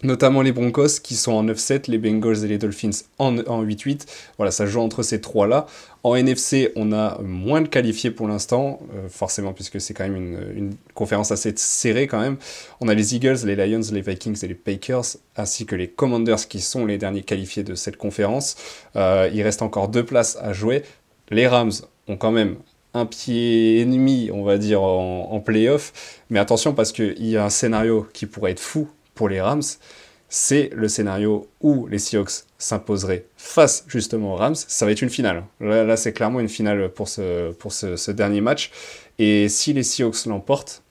Notamment les Broncos qui sont en 9-7, les Bengals et les Dolphins en 8-8. Voilà, ça joue entre ces trois-là. En NFC, on a moins de qualifiés pour l'instant, forcément puisque c'est quand même une conférence assez serrée quand même. On a les Eagles, les Lions, les Vikings et les Packers, ainsi que les Commanders qui sont les derniers qualifiés de cette conférence. Il reste encore 2 places à jouer. Les Rams ont quand même un pied ennemi, on va dire, en play-off. Mais attention parce qu'il y a un scénario qui pourrait être fou pour les Rams, c'est le scénario où les Seahawks s'imposeraient face justement aux Rams. Ça va être une finale. Là c'est clairement une finale pour ce dernier match. Et si les Seahawks l'emportent,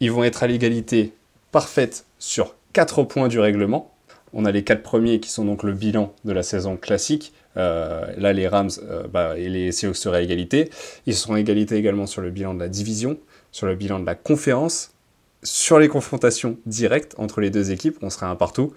ils vont être à l'égalité parfaite sur 4 points du règlement. On a les 4 premiers qui sont donc le bilan de la saison classique. Là, les Rams et les Seahawks seraient à égalité. Ils seront à égalité également sur le bilan de la division, sur le bilan de la conférence, sur les confrontations directes entre les deux équipes, on sera un partout.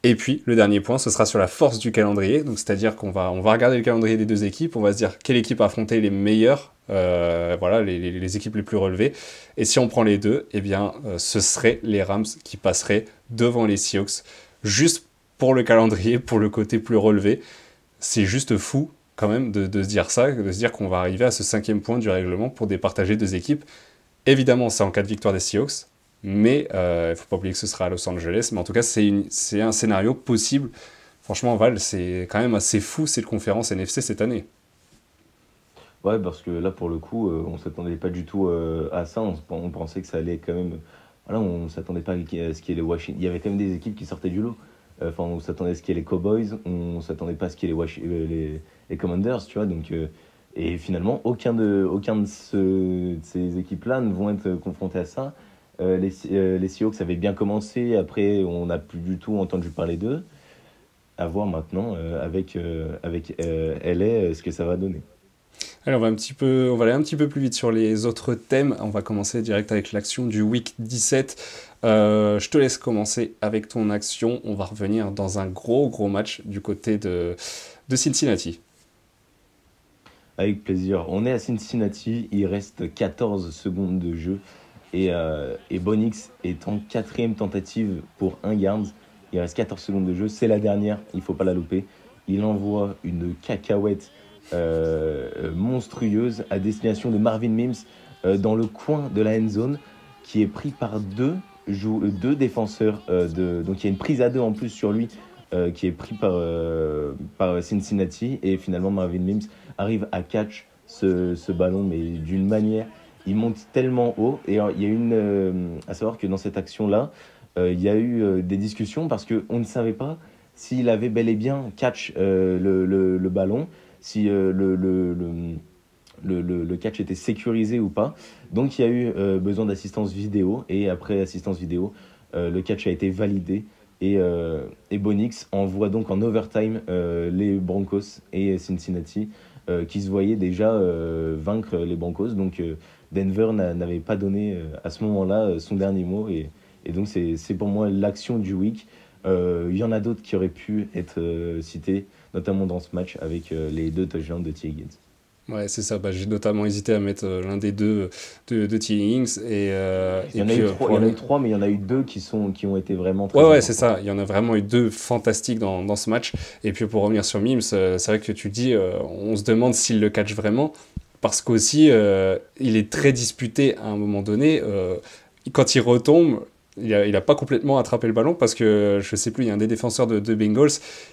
Et puis, le dernier point, ce sera sur la force du calendrier. Donc, c'est-à-dire on va regarder le calendrier des deux équipes, on va se dire quelle équipe a affronté les meilleurs, voilà, les équipes les plus relevées. Et si on prend les deux, eh bien, ce seraient les Rams qui passeraient devant les Seahawks, juste pour le calendrier, pour le côté plus relevé. C'est juste fou, quand même, de se dire ça, de se dire qu'on va arriver à ce 5e point du règlement pour départager deux équipes. Évidemment, c'est en cas de victoire des Seahawks, mais il ne faut pas oublier que ce sera à Los Angeles. Mais en tout cas, c'est un scénario possible. Franchement, Val, c'est quand même assez fou cette conférence NFC cette année. Ouais, parce que là, pour le coup, on s'attendait pas du tout à ça. On pensait que ça allait quand même. Voilà, on s'attendait pas à ce qu'il y ait les Washington. Il y avait quand même des équipes qui sortaient du lot. Enfin, on s'attendait à ce qu'il y ait les Cowboys. On s'attendait pas à ce qu'il y ait les Commanders, tu vois. Donc, et finalement, aucun de ces équipes-là ne vont être confrontés à ça. Les Seahawks avaient bien commencé. Après, on n'a plus du tout entendu parler d'eux. À voir maintenant avec LA ce que ça va donner. Allez, on va aller un petit peu plus vite sur les autres thèmes. On va commencer direct avec l'action du Week 17. Je te laisse commencer avec ton action. On va revenir dans un gros match du côté de Cincinnati. Avec plaisir. On est à Cincinnati, il reste 14 secondes de jeu et Bonix est en quatrième tentative pour un yard. Il reste 14 secondes de jeu, c'est la dernière, il ne faut pas la louper. Il envoie une cacahuète monstrueuse à destination de Marvin Mims dans le coin de la end zone qui est pris par deux défenseurs. Donc il y a une prise à deux en plus sur lui qui est pris par Cincinnati et finalement Marvin Mims arrive à catch ce ballon mais d'une manière, il monte tellement haut et il y a à savoir que dans cette action-là, il y a eu des discussions parce qu'on ne savait pas s'il avait bel et bien catch le ballon, si le catch était sécurisé ou pas. Donc il y a eu besoin d'assistance vidéo et après assistance vidéo, Le catch a été validé. Et Bonix envoie donc en overtime les Broncos et Cincinnati qui se voyaient déjà vaincre les Broncos. Donc Denver n'avait pas donné à ce moment-là son dernier mot. Et donc c'est pour moi l'action du week. Il y en a d'autres qui auraient pu être cités, notamment dans ce match avec les 2 touchdowns de T. Higgins. Ouais, c'est ça. Bah, j'ai notamment hésité à mettre l'un des deux de T. Higgins. Il y Et en a puis, eu trois, il y en a eu trois, mais il y en a eu deux qui ont été vraiment très ouais, c'est importants. ça. Il y en a vraiment eu deux fantastiques dans ce match. Et puis pour revenir sur Mims, c'est vrai que tu dis, on se demande s'il le catch vraiment. Parce qu'aussi, il est très disputé à un moment donné. Quand il retombe, il a pas complètement attrapé le ballon parce que, je sais plus, il y a un des défenseurs de Bengals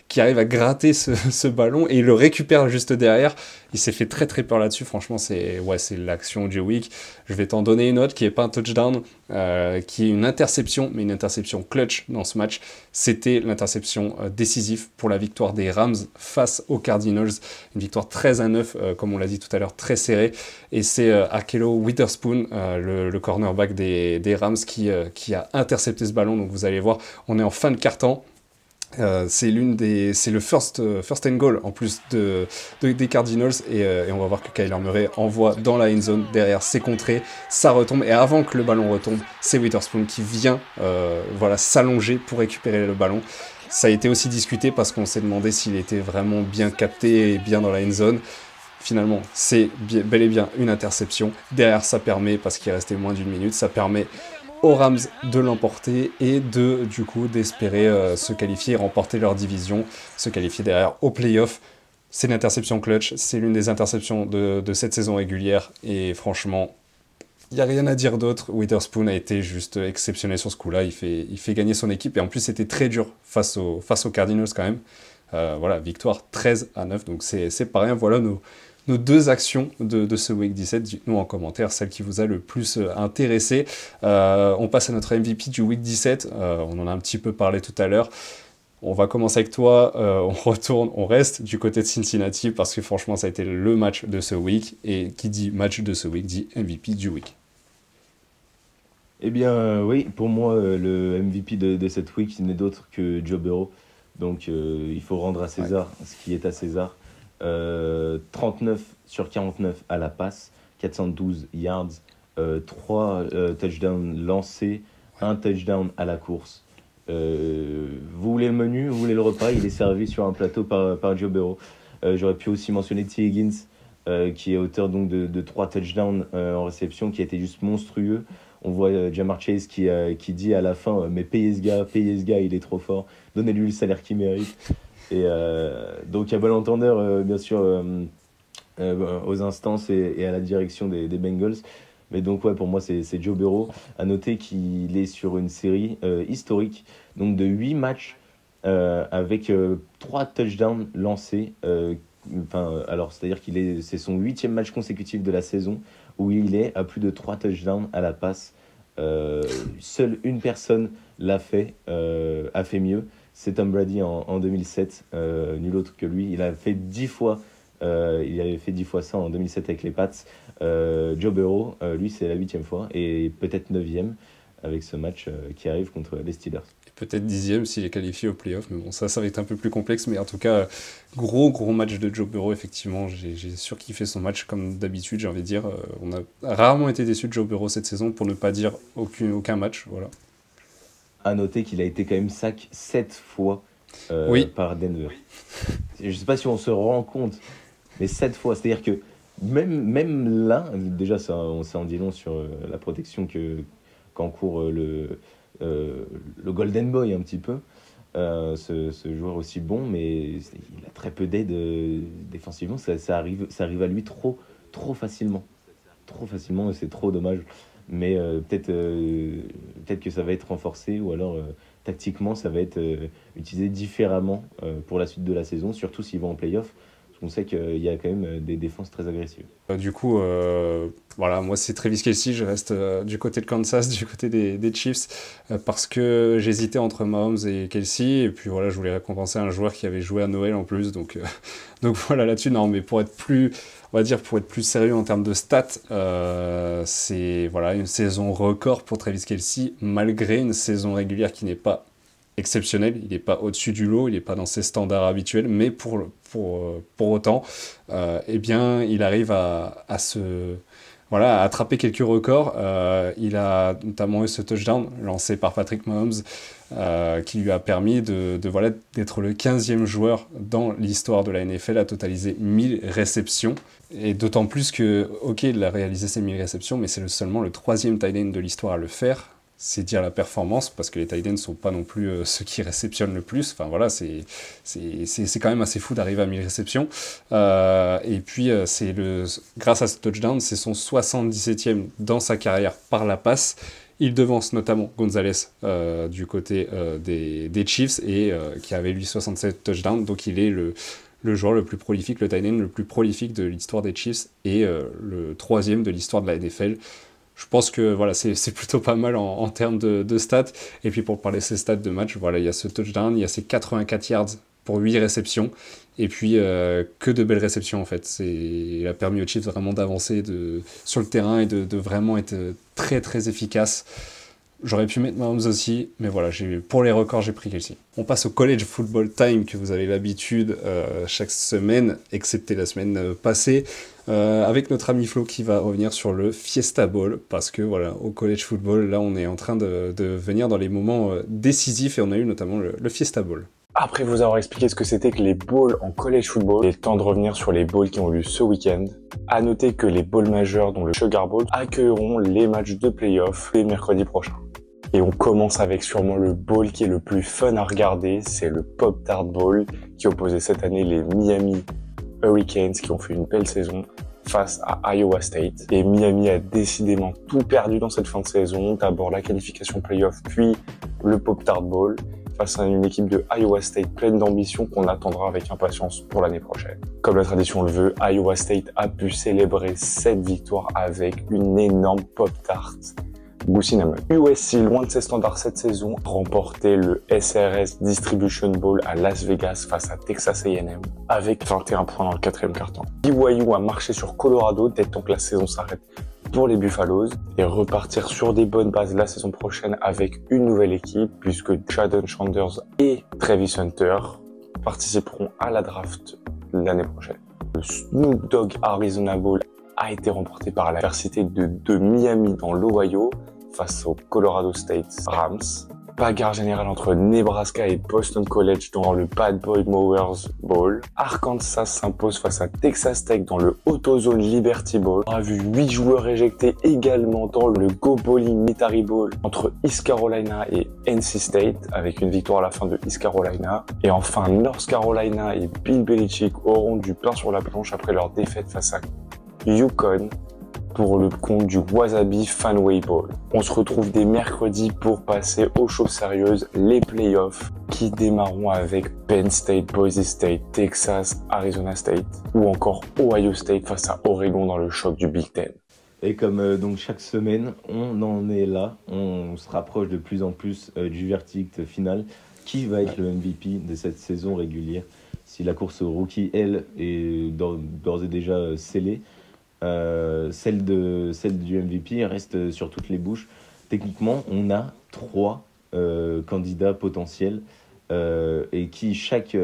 qui arrive à gratter ce ballon et il le récupère juste derrière. Il s'est fait très très peur là-dessus. Franchement, c'est l'action du week. Je vais t'en donner une autre qui est pas un touchdown, qui est une interception, mais une interception clutch dans ce match. C'était l'interception décisive pour la victoire des Rams face aux Cardinals. Une victoire 13-9, comme on l'a dit tout à l'heure, très serrée. Et c'est Akello Witherspoon, le cornerback des Rams, qui a intercepté ce ballon. Donc vous allez voir, on est en fin de quart-temps. C'est le first and goal en plus des Cardinals et on va voir que Kyler Murray envoie dans la end zone derrière, c'est contré, ça retombe et avant que le ballon retombe, c'est Witherspoon qui vient s'allonger pour récupérer le ballon. Ça a été aussi discuté parce qu'on s'est demandé s'il était vraiment bien capté et bien dans la end zone. Finalement, c'est bel et bien une interception. Derrière, ça permet, parce qu'il restait moins d'une minute, ça permet aux Rams de l'emporter et du coup d'espérer se qualifier et remporter leur division, se qualifier derrière au playoff. C'est l'interception clutch, c'est l'une des interceptions de cette saison régulière et franchement, il n'y a rien à dire d'autre. Witherspoon a été juste exceptionnel sur ce coup-là, il fait gagner son équipe et en plus c'était très dur face aux Cardinals quand même. Victoire 13-9, donc c'est pas rien. Voilà nos deux actions de ce Week 17. Dites-nous en commentaire celle qui vous a le plus intéressé. On passe à notre MVP du Week 17. On en a un petit peu parlé tout à l'heure. On va commencer avec toi. On reste du côté de Cincinnati parce que franchement, ça a été le match de ce week. Et qui dit match de ce week dit MVP du week. Eh bien, oui, pour moi, le MVP de cette week, ce n'est d'autre que Joe Burrow. Donc, il faut rendre à César ce qui est à César. 39 sur 49 à la passe, 412 yards, 3 touchdowns lancés, 1 touchdown à la course. Vous voulez le menu, vous voulez le repas, il est servi sur un plateau par Joe Burrow. J'aurais pu aussi mentionner T. Higgins, qui est auteur donc de 3 touchdowns en réception, qui a été juste monstrueux. On voit Jamar Chase qui dit à la fin mais payez ce gars, il est trop fort, donnez-lui le salaire qu'il mérite. Et donc à bon entendeur, bien sûr, aux instances et à la direction des Bengals. Mais donc ouais, pour moi c'est Joe Burrow. À noter qu'il est sur une série historique donc de 8 matchs avec 3 touchdowns lancés. Alors c'est-à-dire c'est son 8e match consécutif de la saison où il est à plus de 3 touchdowns à la passe. Seule une personne a fait mieux. C'est Tom Brady en 2007, nul autre que lui. Il avait fait 10 fois ça en 2007 avec les Pats. Joe Burrow, lui, c'est la 8e fois et peut-être 9e avec ce match qui arrive contre les Steelers. Et peut-être 10e s'il est qualifié au playoff, mais bon, ça va être un peu plus complexe. Mais en tout cas, gros match de Joe Burrow, effectivement. J'ai surkiffé son match comme d'habitude, j'ai envie de dire. On a rarement été déçus de Joe Burrow cette saison, pour ne pas dire aucun match. Voilà. À noter qu'il a été quand même sack 7 fois par Denver. Je ne sais pas si on se rend compte, mais 7 fois. C'est-à-dire que même là, déjà, on s'en dit long sur la protection qu'encourt le Golden Boy un petit peu. Ce joueur aussi bon, mais il a très peu d'aide défensivement. Ça arrive à lui trop facilement. Trop facilement et c'est trop dommage. Mais peut-être que ça va être renforcé ou alors tactiquement ça va être utilisé différemment pour la suite de la saison, surtout s'ils vont en play-off, parce qu'on sait qu'il y a quand même des défenses très agressives. Du coup, moi c'est Travis Kelce, je reste du côté de Kansas, du côté des Chiefs, parce que j'hésitais entre Mahomes et Kelce, et puis voilà, je voulais récompenser un joueur qui avait joué à Noël en plus, donc voilà là-dessus, non, mais pour être plus on va dire, pour être plus sérieux en termes de stats, c'est voilà, une saison record pour Travis Kelce, malgré une saison régulière qui n'est pas exceptionnelle. Il n'est pas au-dessus du lot, il n'est pas dans ses standards habituels, mais pour autant, eh bien, il arrive à se... Voilà, à attraper quelques records. Il a notamment eu ce touchdown lancé par Patrick Mahomes qui lui a permis voilà, d'être le 15e joueur dans l'histoire de la NFL à totaliser 1000 réceptions. Et d'autant plus que, ok, il a réalisé ces 1000 réceptions, mais c'est seulement le 3e tight end de l'histoire à le faire. C'est dire la performance, parce que les tight ends ne sont pas non plus ceux qui réceptionnent le plus. Enfin voilà, c'est quand même assez fou d'arriver à 1000 réceptions. Et puis, grâce à ce touchdown, c'est son 77e dans sa carrière par la passe. Il devance notamment Gonzalez du côté des Chiefs, et qui avait lui 67 touchdowns. Donc il est le joueur le plus prolifique, le tight end le plus prolifique de l'histoire des Chiefs, et le 3e de l'histoire de la NFL. Je pense que voilà, c'est plutôt pas mal en termes de stats. Et puis pour parler de ces stats de match, voilà, il y a ce touchdown, il y a ces 84 yards pour 8 réceptions. Et puis que de belles réceptions en fait. Il a permis aux Chiefs vraiment d'avancer sur le terrain et de vraiment être très très efficace. J'aurais pu mettre Mahomes aussi, mais voilà, pour les records, j'ai pris Kelce. On passe au College Football Time que vous avez l'habitude chaque semaine, excepté la semaine passée, avec notre ami Flo qui va revenir sur le Fiesta Bowl, parce que voilà, au College Football, là, on est en train de venir dans les moments décisifs, et on a eu notamment le Fiesta Bowl. Après vous avoir expliqué ce que c'était que les bowls en college football, il est temps de revenir sur les bowls qui ont eu lieu ce week-end. À noter que les bowls majeurs, dont le Sugar Bowl, accueilleront les matchs de playoff les mercredis prochains. Et on commence avec sûrement le bowl qui est le plus fun à regarder, c'est le Pop-Tart Bowl, qui opposait cette année les Miami Hurricanes, qui ont fait une belle saison, face à Iowa State. Et Miami a décidément tout perdu dans cette fin de saison, d'abord la qualification playoff, puis le Pop-Tart Bowl, face à une équipe de Iowa State pleine d'ambition qu'on attendra avec impatience pour l'année prochaine. Comme la tradition le veut, Iowa State a pu célébrer cette victoire avec une énorme Pop-Tart goût cinnamon. USC, loin de ses standards cette saison, a remporté le SRS Distribution Bowl à Las Vegas face à Texas A&M avec 21 points dans le 4e quart-temps. BYU a marché sur Colorado dès temps que la saison s'arrête pour les Buffaloes et repartir sur des bonnes bases la saison prochaine avec une nouvelle équipe puisque Jadon Sanders et Travis Hunter participeront à la draft l'année prochaine. Le Snoop Dogg Arizona Bowl a été remporté par l'université de Miami dans l'Ohio face au Colorado State Rams. Bagarre générale entre Nebraska et Boston College dans le Bad Boy Mowers Bowl. Arkansas s'impose face à Texas Tech dans le AutoZone Liberty Bowl. On a vu 8 joueurs éjectés également dans le Go Bowling Metairie Bowl entre East Carolina et NC State avec une victoire à la fin de East Carolina. Et enfin, North Carolina et Bill Belichick auront du pain sur la planche après leur défaite face à Yukon pour le compte du Wasabi Fanway Bowl. On se retrouve dès mercredi pour passer aux choses sérieuses, les playoffs qui démarreront avec Penn State, Boise State, Texas, Arizona State ou encore Ohio State face à Oregon dans le choc du Big Ten. Et comme donc chaque semaine, on en est là, on se rapproche de plus en plus du verdict final. Qui va être le MVP de cette saison régulière? Si la course au rookie, elle, est d'ores et déjà scellée, celle du MVP reste sur toutes les bouches. Techniquement, on a 3 candidats potentiels et qui chaque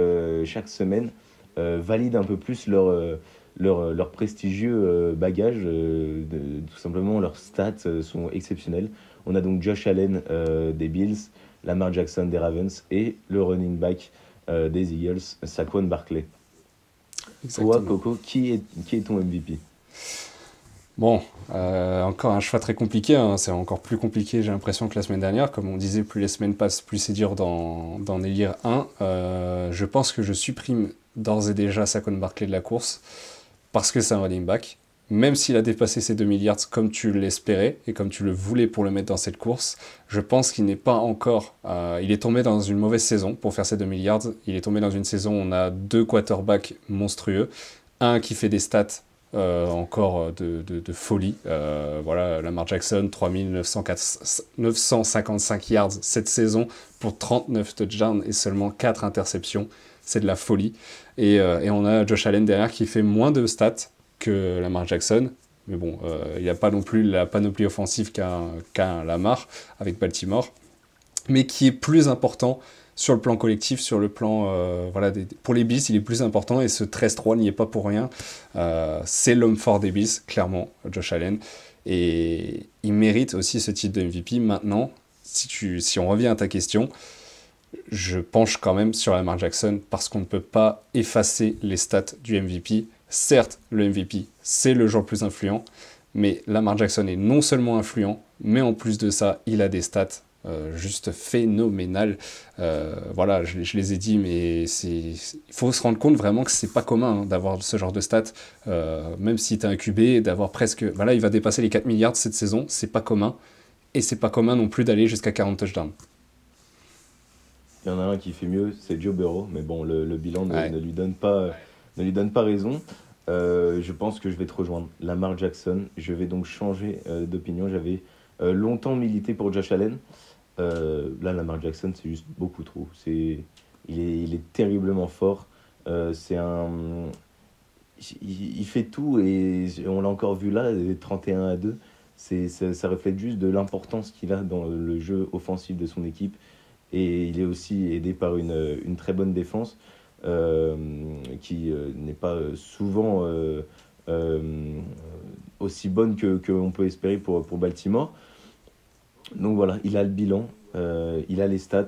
semaine valident un peu plus leur prestigieux bagage. Tout simplement, leurs stats sont exceptionnels. On a donc Josh Allen des Bills, Lamar Jackson des Ravens et le running back des Eagles, Saquon Barkley. Toi, Coco, qui est ton MVP? Bon, encore un choix très compliqué, hein. C'est encore plus compliqué, j'ai l'impression, que la semaine dernière. Comme on disait, plus les semaines passent, plus c'est dur d'en élire un. Je pense que je supprime d'ores et déjà Saquon Barkley de la course, parce que c'est un running back. Même s'il a dépassé ses 2 milliards comme tu l'espérais et comme tu le voulais pour le mettre dans cette course, je pense qu'il n'est pas encore... il est tombé dans une mauvaise saison pour faire ses 2 milliards. Il est tombé dans une saison où on a 2 quarterbacks monstrueux. Un qui fait des stats encore de folie. Voilà, Lamar Jackson, 3955 yards cette saison pour 39 touchdowns et seulement 4 interceptions. C'est de la folie. Et on a Josh Allen derrière qui fait moins de stats que Lamar Jackson. Mais bon, il n'a pas non plus la panoplie offensive qu'un Lamar avec Baltimore. Mais qui est plus important sur le plan collectif, sur le plan... pour les Bills, il est plus important et ce 13-3 n'y est pas pour rien. C'est l'homme fort des Bills, clairement, Josh Allen. Et il mérite aussi ce titre de MVP. Maintenant, si on revient à ta question, je penche quand même sur Lamar Jackson parce qu'on ne peut pas effacer les stats du MVP. Certes, le MVP, c'est le joueur le plus influent, mais Lamar Jackson est non seulement influent, mais en plus de ça, il a des stats juste phénoménales. Je les ai dit, mais il faut se rendre compte vraiment que c'est pas commun d'avoir ce genre de stats, même si tu es un QB, d'avoir presque... Voilà, il va dépasser les 4 milliards cette saison, c'est pas commun, et c'est pas commun non plus d'aller jusqu'à 40 touchdowns. Il y en a un qui fait mieux, c'est Joe Burrow, mais bon, le bilan ne lui donne pas raison. Je pense que je vais te rejoindre. Lamar Jackson, je vais donc changer d'opinion. J'avais longtemps milité pour Josh Allen. Là, Lamar Jackson, c'est juste beaucoup trop. Il est terriblement fort. Il fait tout et on l'a encore vu là, 31-2. Ça reflète juste de l'importance qu'il a dans le jeu offensif de son équipe. Et il est aussi aidé par une très bonne défense qui n'est pas souvent aussi bonne qu'on peut espérer pour Baltimore. Donc voilà, il a le bilan, il a les stats.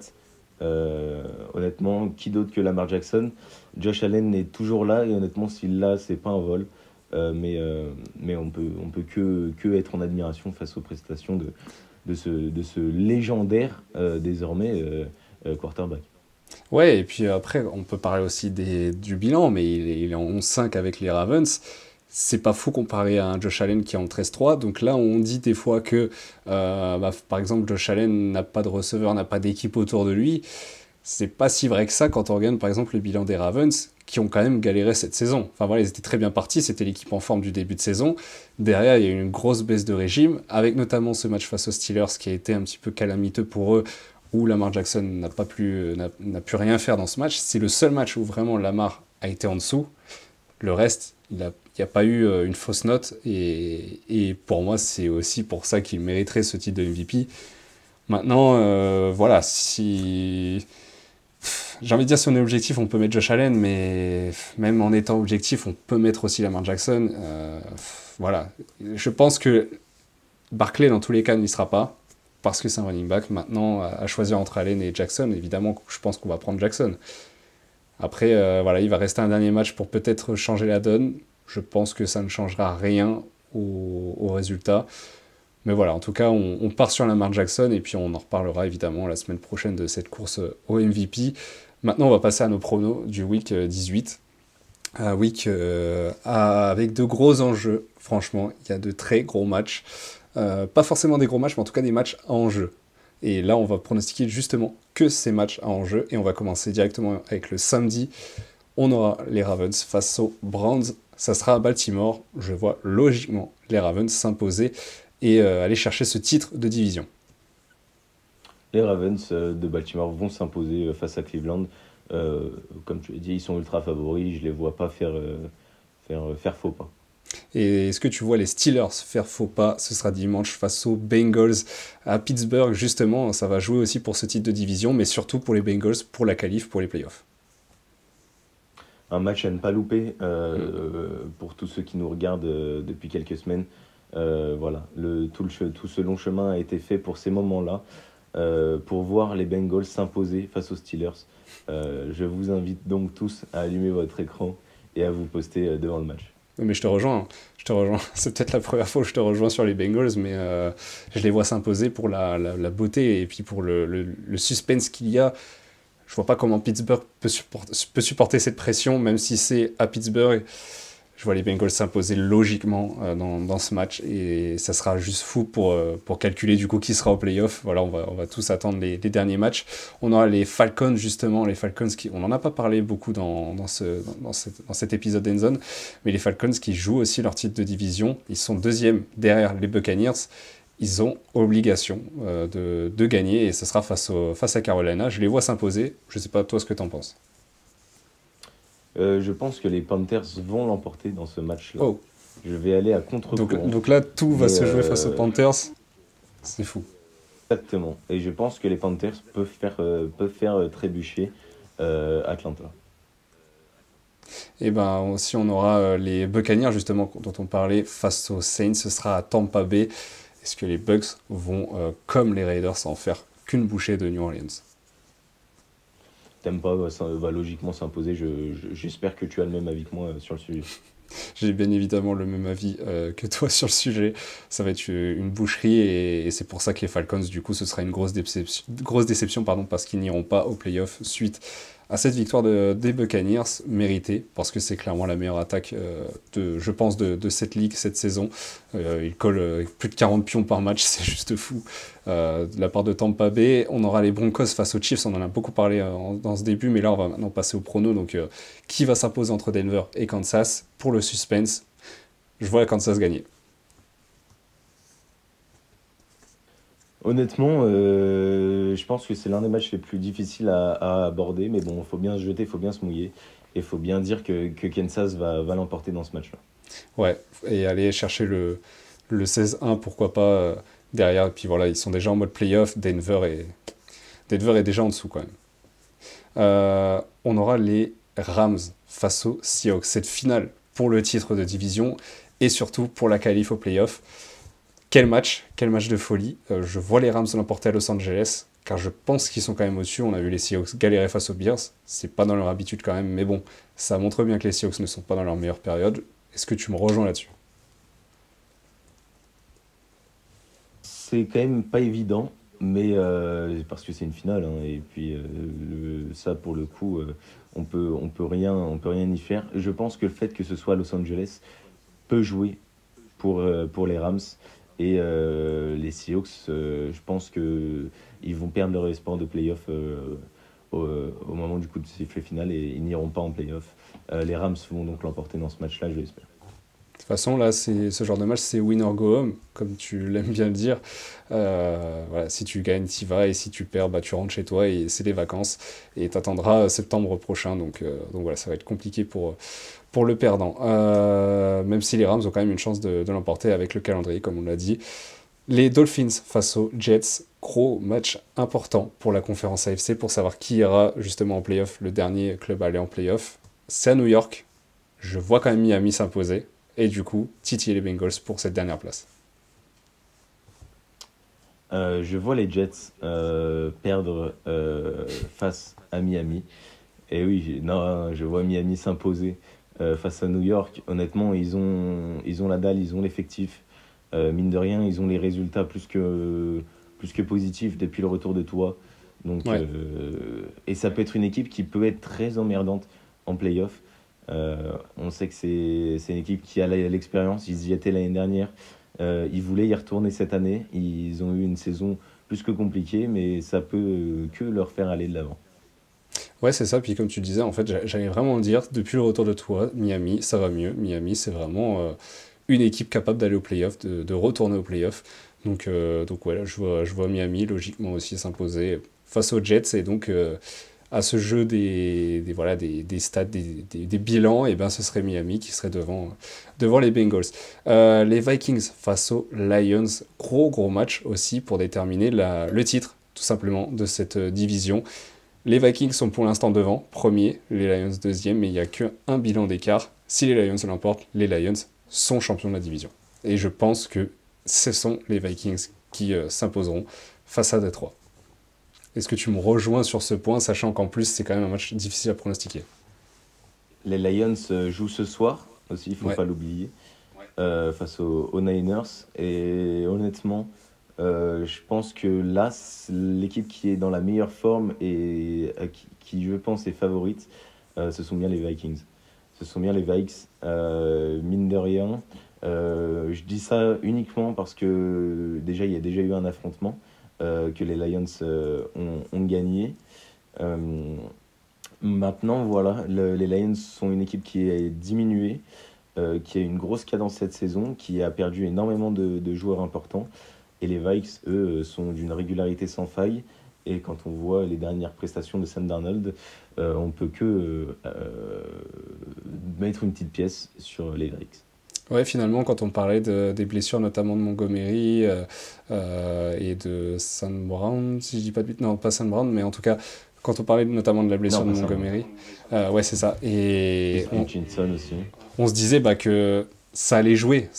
Honnêtement, qui d'autre que Lamar Jackson? Josh Allen est toujours là et honnêtement, s'il l'a, c'est pas un vol. Mais on peut que être en admiration face aux prestations de ce légendaire désormais quarterback. Ouais, et puis après, on peut parler aussi du bilan, mais il est en 11-5 avec les Ravens. C'est pas fou comparé à un Josh Allen qui est en 13-3. Donc là, on dit des fois que, par exemple, Josh Allen n'a pas de receveur, n'a pas d'équipe autour de lui. C'est pas si vrai que ça quand on regarde, par exemple, le bilan des Ravens, qui ont quand même galéré cette saison. Enfin voilà, ils étaient très bien partis, c'était l'équipe en forme du début de saison. Derrière, il y a eu une grosse baisse de régime, avec notamment ce match face aux Steelers qui a été un petit peu calamiteux pour eux, où Lamar Jackson n'a pu rien faire dans ce match. C'est le seul match où vraiment Lamar a été en dessous. Le reste, il n'y a pas eu une fausse note, et pour moi, c'est aussi pour ça qu'il mériterait ce titre de MVP. Maintenant, voilà, si... J'ai envie de dire, si on est objectif, on peut mettre Josh Allen, mais même en étant objectif, on peut mettre aussi Lamar Jackson. Voilà. Je pense que Barkley, dans tous les cas, n'y sera pas, parce que c'est un running back. Maintenant, à choisir entre Allen et Jackson, évidemment, je pense qu'on va prendre Jackson. Après, voilà, il va rester un dernier match pour peut-être changer la donne. Je pense que ça ne changera rien au résultat. Mais voilà, en tout cas, on part sur Lamar Jackson et puis on en reparlera évidemment la semaine prochaine de cette course au MVP. Maintenant, on va passer à nos pronos du week 18. Avec de gros enjeux, franchement, il y a de très gros matchs. Pas forcément des gros matchs, mais en tout cas des matchs à enjeu. Et là, on va pronostiquer justement que ces matchs à enjeu. Et on va commencer directement avec le samedi. On aura les Ravens face aux Browns. Ça sera à Baltimore. Je vois logiquement les Ravens s'imposer et aller chercher ce titre de division. Les Ravens de Baltimore vont s'imposer face à Cleveland. Comme tu l'as dit, ils sont ultra favoris. Je ne les vois pas faire faux pas. Et est-ce que tu vois les Steelers faire faux pas? Ce sera dimanche face aux Bengals à Pittsburgh. Justement, ça va jouer aussi pour ce titre de division, mais surtout pour les Bengals, pour la qualif, pour les playoffs. Un match à ne pas louper pour tous ceux qui nous regardent depuis quelques semaines. Voilà, tout ce long chemin a été fait pour ces moments-là, pour voir les Bengals s'imposer face aux Steelers. Je vous invite donc tous à allumer votre écran et à vous poster devant le match. Mais je te rejoins. C'est peut-être la première fois que je te rejoins sur les Bengals, mais je les vois s'imposer pour la beauté et puis pour le suspense qu'il y a. Je vois pas comment Pittsburgh peut supporter cette pression, même si c'est à Pittsburgh. Je vois les Bengals s'imposer logiquement dans ce match et ça sera juste fou pour calculer du coup qui sera au playoff. Voilà, on va tous attendre les derniers matchs. On aura les Falcons justement, on n'en a pas parlé beaucoup dans cet épisode d'Endzone, mais les Falcons qui jouent aussi leur titre de division, ils sont deuxièmes derrière les Buccaneers. Ils ont obligation de gagner et ce sera face à Carolina. Je les vois s'imposer. Je sais pas toi ce que tu en penses. Je pense que les Panthers vont l'emporter dans ce match-là. Oh. Je vais aller à Donc, contre-courant. donc là, tout va Mais se jouer face aux Panthers. C'est fou. exactement. Et je pense que les Panthers peuvent faire trébucher Atlanta. Et ben aussi, on aura les Buccaneers, justement, dont on parlait, face aux Saints. Ce sera à Tampa Bay. Est-ce que les Bucks vont, comme les Raiders, en faire qu'une bouchée de New Orleans? Tampa va logiquement s'imposer. J'espère que tu as le même avis que moi sur le sujet. J'ai bien évidemment le même avis que toi sur le sujet. Ça va être une boucherie et c'est pour ça que les Falcons, du coup, ce sera une grosse déception pardon, parce qu'ils n'iront pas au playoff suite à cette victoire des Buccaneers méritée, parce que c'est clairement la meilleure attaque, je pense, de cette ligue cette saison. Ils collent plus de 40 pions par match, c'est juste fou. De la part de Tampa Bay, on aura les Broncos face aux Chiefs, on en a beaucoup parlé dans ce début, mais là on va maintenant passer au prono. Donc qui va s'imposer entre Denver et Kansas? Pour le suspense, je vois Kansas gagner. Honnêtement, je pense que c'est l'un des matchs les plus difficiles à aborder, mais bon, il faut bien se jeter, il faut bien se mouiller, et il faut bien dire que Kansas va l'emporter dans ce match-là. Ouais, et aller chercher le 16-1, pourquoi pas, derrière. Et puis voilà, ils sont déjà en mode playoff. Denver est déjà en dessous quand même. On aura les Rams face aux Seahawks. Cette finale pour le titre de division et surtout pour la qualif au playoff. Quel match de folie. Je vois les Rams l'emporter à Los Angeles, car je pense qu'ils sont quand même au-dessus. On a vu les Seahawks galérer face aux Bears. C'est pas dans leur habitude quand même, mais bon, ça montre bien que les Seahawks ne sont pas dans leur meilleure période. Est-ce que tu me rejoins là-dessus? C'est quand même pas évident, mais parce que c'est une finale, hein, et puis ça pour le coup, on peut rien y faire. Je pense que le fait que ce soit à Los Angeles peut jouer pour les Rams et les Seahawks. Je pense que ils vont perdre leur espoir de playoff au moment du coup de sifflet final et ils n'iront pas en playoff. Les Rams vont donc l'emporter dans ce match-là, je l'espère. De toute façon, là, ce genre de match, c'est win or go home, comme tu l'aimes bien le dire. Voilà, si tu gagnes, tu y vas, et si tu perds, bah, tu rentres chez toi, et c'est les vacances, et tu attendras septembre prochain. Donc voilà, ça va être compliqué pour le perdant. Même si les Rams ont quand même une chance de l'emporter avec le calendrier, comme on l'a dit. Les Dolphins face aux Jets, gros match important pour la conférence AFC, pour savoir qui ira justement en playoff, le dernier club à aller en playoff. C'est à New York, je vois quand même Miami s'imposer, et du coup, titiller les Bengals pour cette dernière place. Je vois les Jets perdre face à Miami. Et oui, non, je vois Miami s'imposer face à New York. Honnêtement, ils ont la dalle, ils ont l'effectif. Mine de rien, ils ont les résultats plus que positifs depuis le retour de Tua. Donc, Ouais, et ça peut être une équipe qui peut être très emmerdante en playoff. On sait que c'est une équipe qui a l'expérience. Ils y étaient l'année dernière. Ils voulaient y retourner cette année. Ils ont eu une saison plus que compliquée, mais ça peut que leur faire aller de l'avant. ouais, c'est ça. Puis comme tu disais, en fait, j'allais vraiment le dire, depuis le retour de toi, Miami, ça va mieux. Miami, c'est vraiment une équipe capable d'aller au playoff, de retourner au playoff. Donc ouais, là, je vois Miami logiquement aussi s'imposer face aux Jets. Et donc, à ce jeu voilà, des stats, des bilans, et ben ce serait Miami qui serait devant les Bengals. Les Vikings face aux Lions, gros match aussi pour déterminer le titre, tout simplement, de cette division. Les Vikings sont pour l'instant devant, premier, les Lions deuxième, mais il n'y a qu'un bilan d'écart. Si les Lions l'emportent, les Lions sont champions de la division. Et je pense que ce sont les Vikings qui s'imposeront face à Détroit. Est-ce que tu me rejoins sur ce point, sachant qu'en plus c'est quand même un match difficile à pronostiquer? Les Lions jouent ce soir aussi, il ne faut Ouais, pas l'oublier, face aux Niners. Et honnêtement, je pense que là, l'équipe qui est dans la meilleure forme et qui, je pense, est favorite, ce sont bien les Vikings. Ce sont bien les Vikes, mine de rien. Je dis ça uniquement parce que déjà, il y a déjà eu un affrontement que les Lions ont gagné. Euh, Maintenant, voilà, les Lions sont une équipe qui est diminuée, qui a une grosse cadence cette saison, qui a perdu énormément de joueurs importants. Et les Vikes, eux, sont d'une régularité sans faille. Et quand on voit les dernières prestations de Sam Darnold, on peut que mettre une petite pièce sur les Vikes. Ouais, finalement, quand on parlait des blessures, notamment de Montgomery et de Sam Brown, si je dis pas de bêtises, non, pas Sam Brown, mais en tout cas, quand on parlait notamment de la Non, blessure de pas ça. Montgomery, ouais, c'est ça. Chris Et Hutchinson aussi. on se disait que ça allait jouer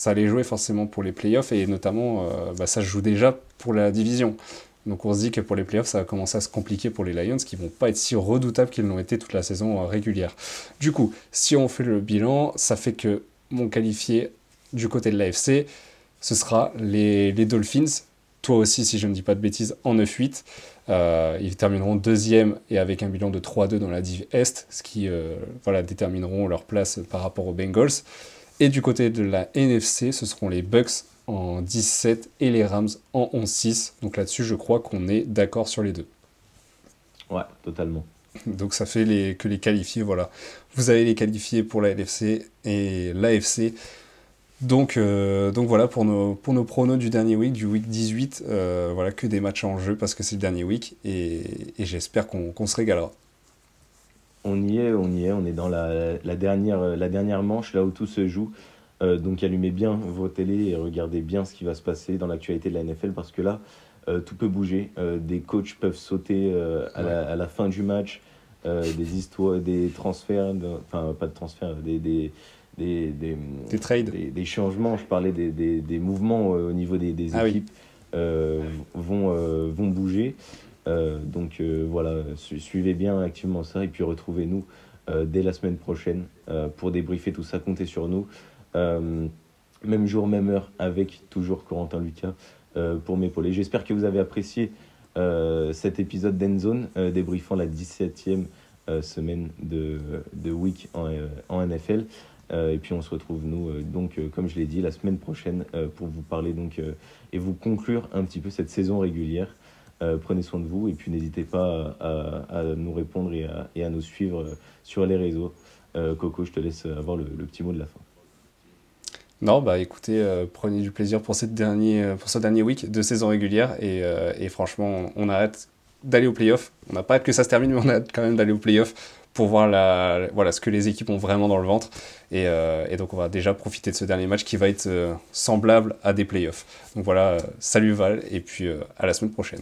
forcément pour les playoffs, et notamment, ça se joue déjà pour la division. Donc on se dit que pour les playoffs, ça va commencer à se compliquer pour les Lions, qui vont pas être si redoutables qu'ils l'ont été toute la saison régulière. Du coup, si on fait le bilan, ça fait que mon qualifié du côté de l'AFC, ce sera les Dolphins. Toi aussi, si je ne dis pas de bêtises, en 9-8. Ils termineront deuxième et avec un bilan de 3-2 dans la Div Est, ce qui détermineront leur place par rapport aux Bengals. Et du côté de la NFC, ce seront les Bucks en 17 et les Rams en 11-6. Donc là-dessus, je crois qu'on est d'accord sur les deux. Ouais, totalement. Donc ça fait que les qualifiés, voilà. Vous avez les qualifiés pour la LFC et l'AFC. Donc voilà pour nos pronos du dernier week, du week 18. Voilà, que des matchs en jeu parce que c'est le dernier week et j'espère qu'on se régalera. On y est, on est dans la dernière manche, là où tout se joue. Donc allumez bien vos télés et regardez bien ce qui va se passer dans l'actualité de la NFL parce que là, tout peut bouger. Des coachs peuvent sauter à la fin du match, des histoires, des transferts, enfin pas de transferts, Des trades. des changements. Je parlais des mouvements au niveau des Ah oui. équipes vont bouger. Donc voilà, suivez bien activement ça et puis retrouvez-nous dès la semaine prochaine pour débriefer tout ça. Comptez sur nous. Même jour, même heure, avec toujours Corentin Lucas pour m'épauler. J'espère que vous avez apprécié cet épisode d'Endzone, débriefant la 17e semaine de week en NFL. Et puis on se retrouve, nous, comme je l'ai dit, la semaine prochaine pour vous parler et vous conclure un petit peu cette saison régulière. Prenez soin de vous et puis n'hésitez pas à nous répondre et à nous suivre sur les réseaux. Coco, je te laisse avoir le petit mot de la fin. Non, écoutez, prenez du plaisir pour ce dernier week de saison régulière et franchement, on a hâte d'aller au playoff. On n'a pas hâte que ça se termine, mais on a hâte quand même d'aller au playoff pour voir ce que les équipes ont vraiment dans le ventre. Et donc, on va déjà profiter de ce dernier match qui va être semblable à des playoffs. Donc voilà, salut Val, et puis à la semaine prochaine.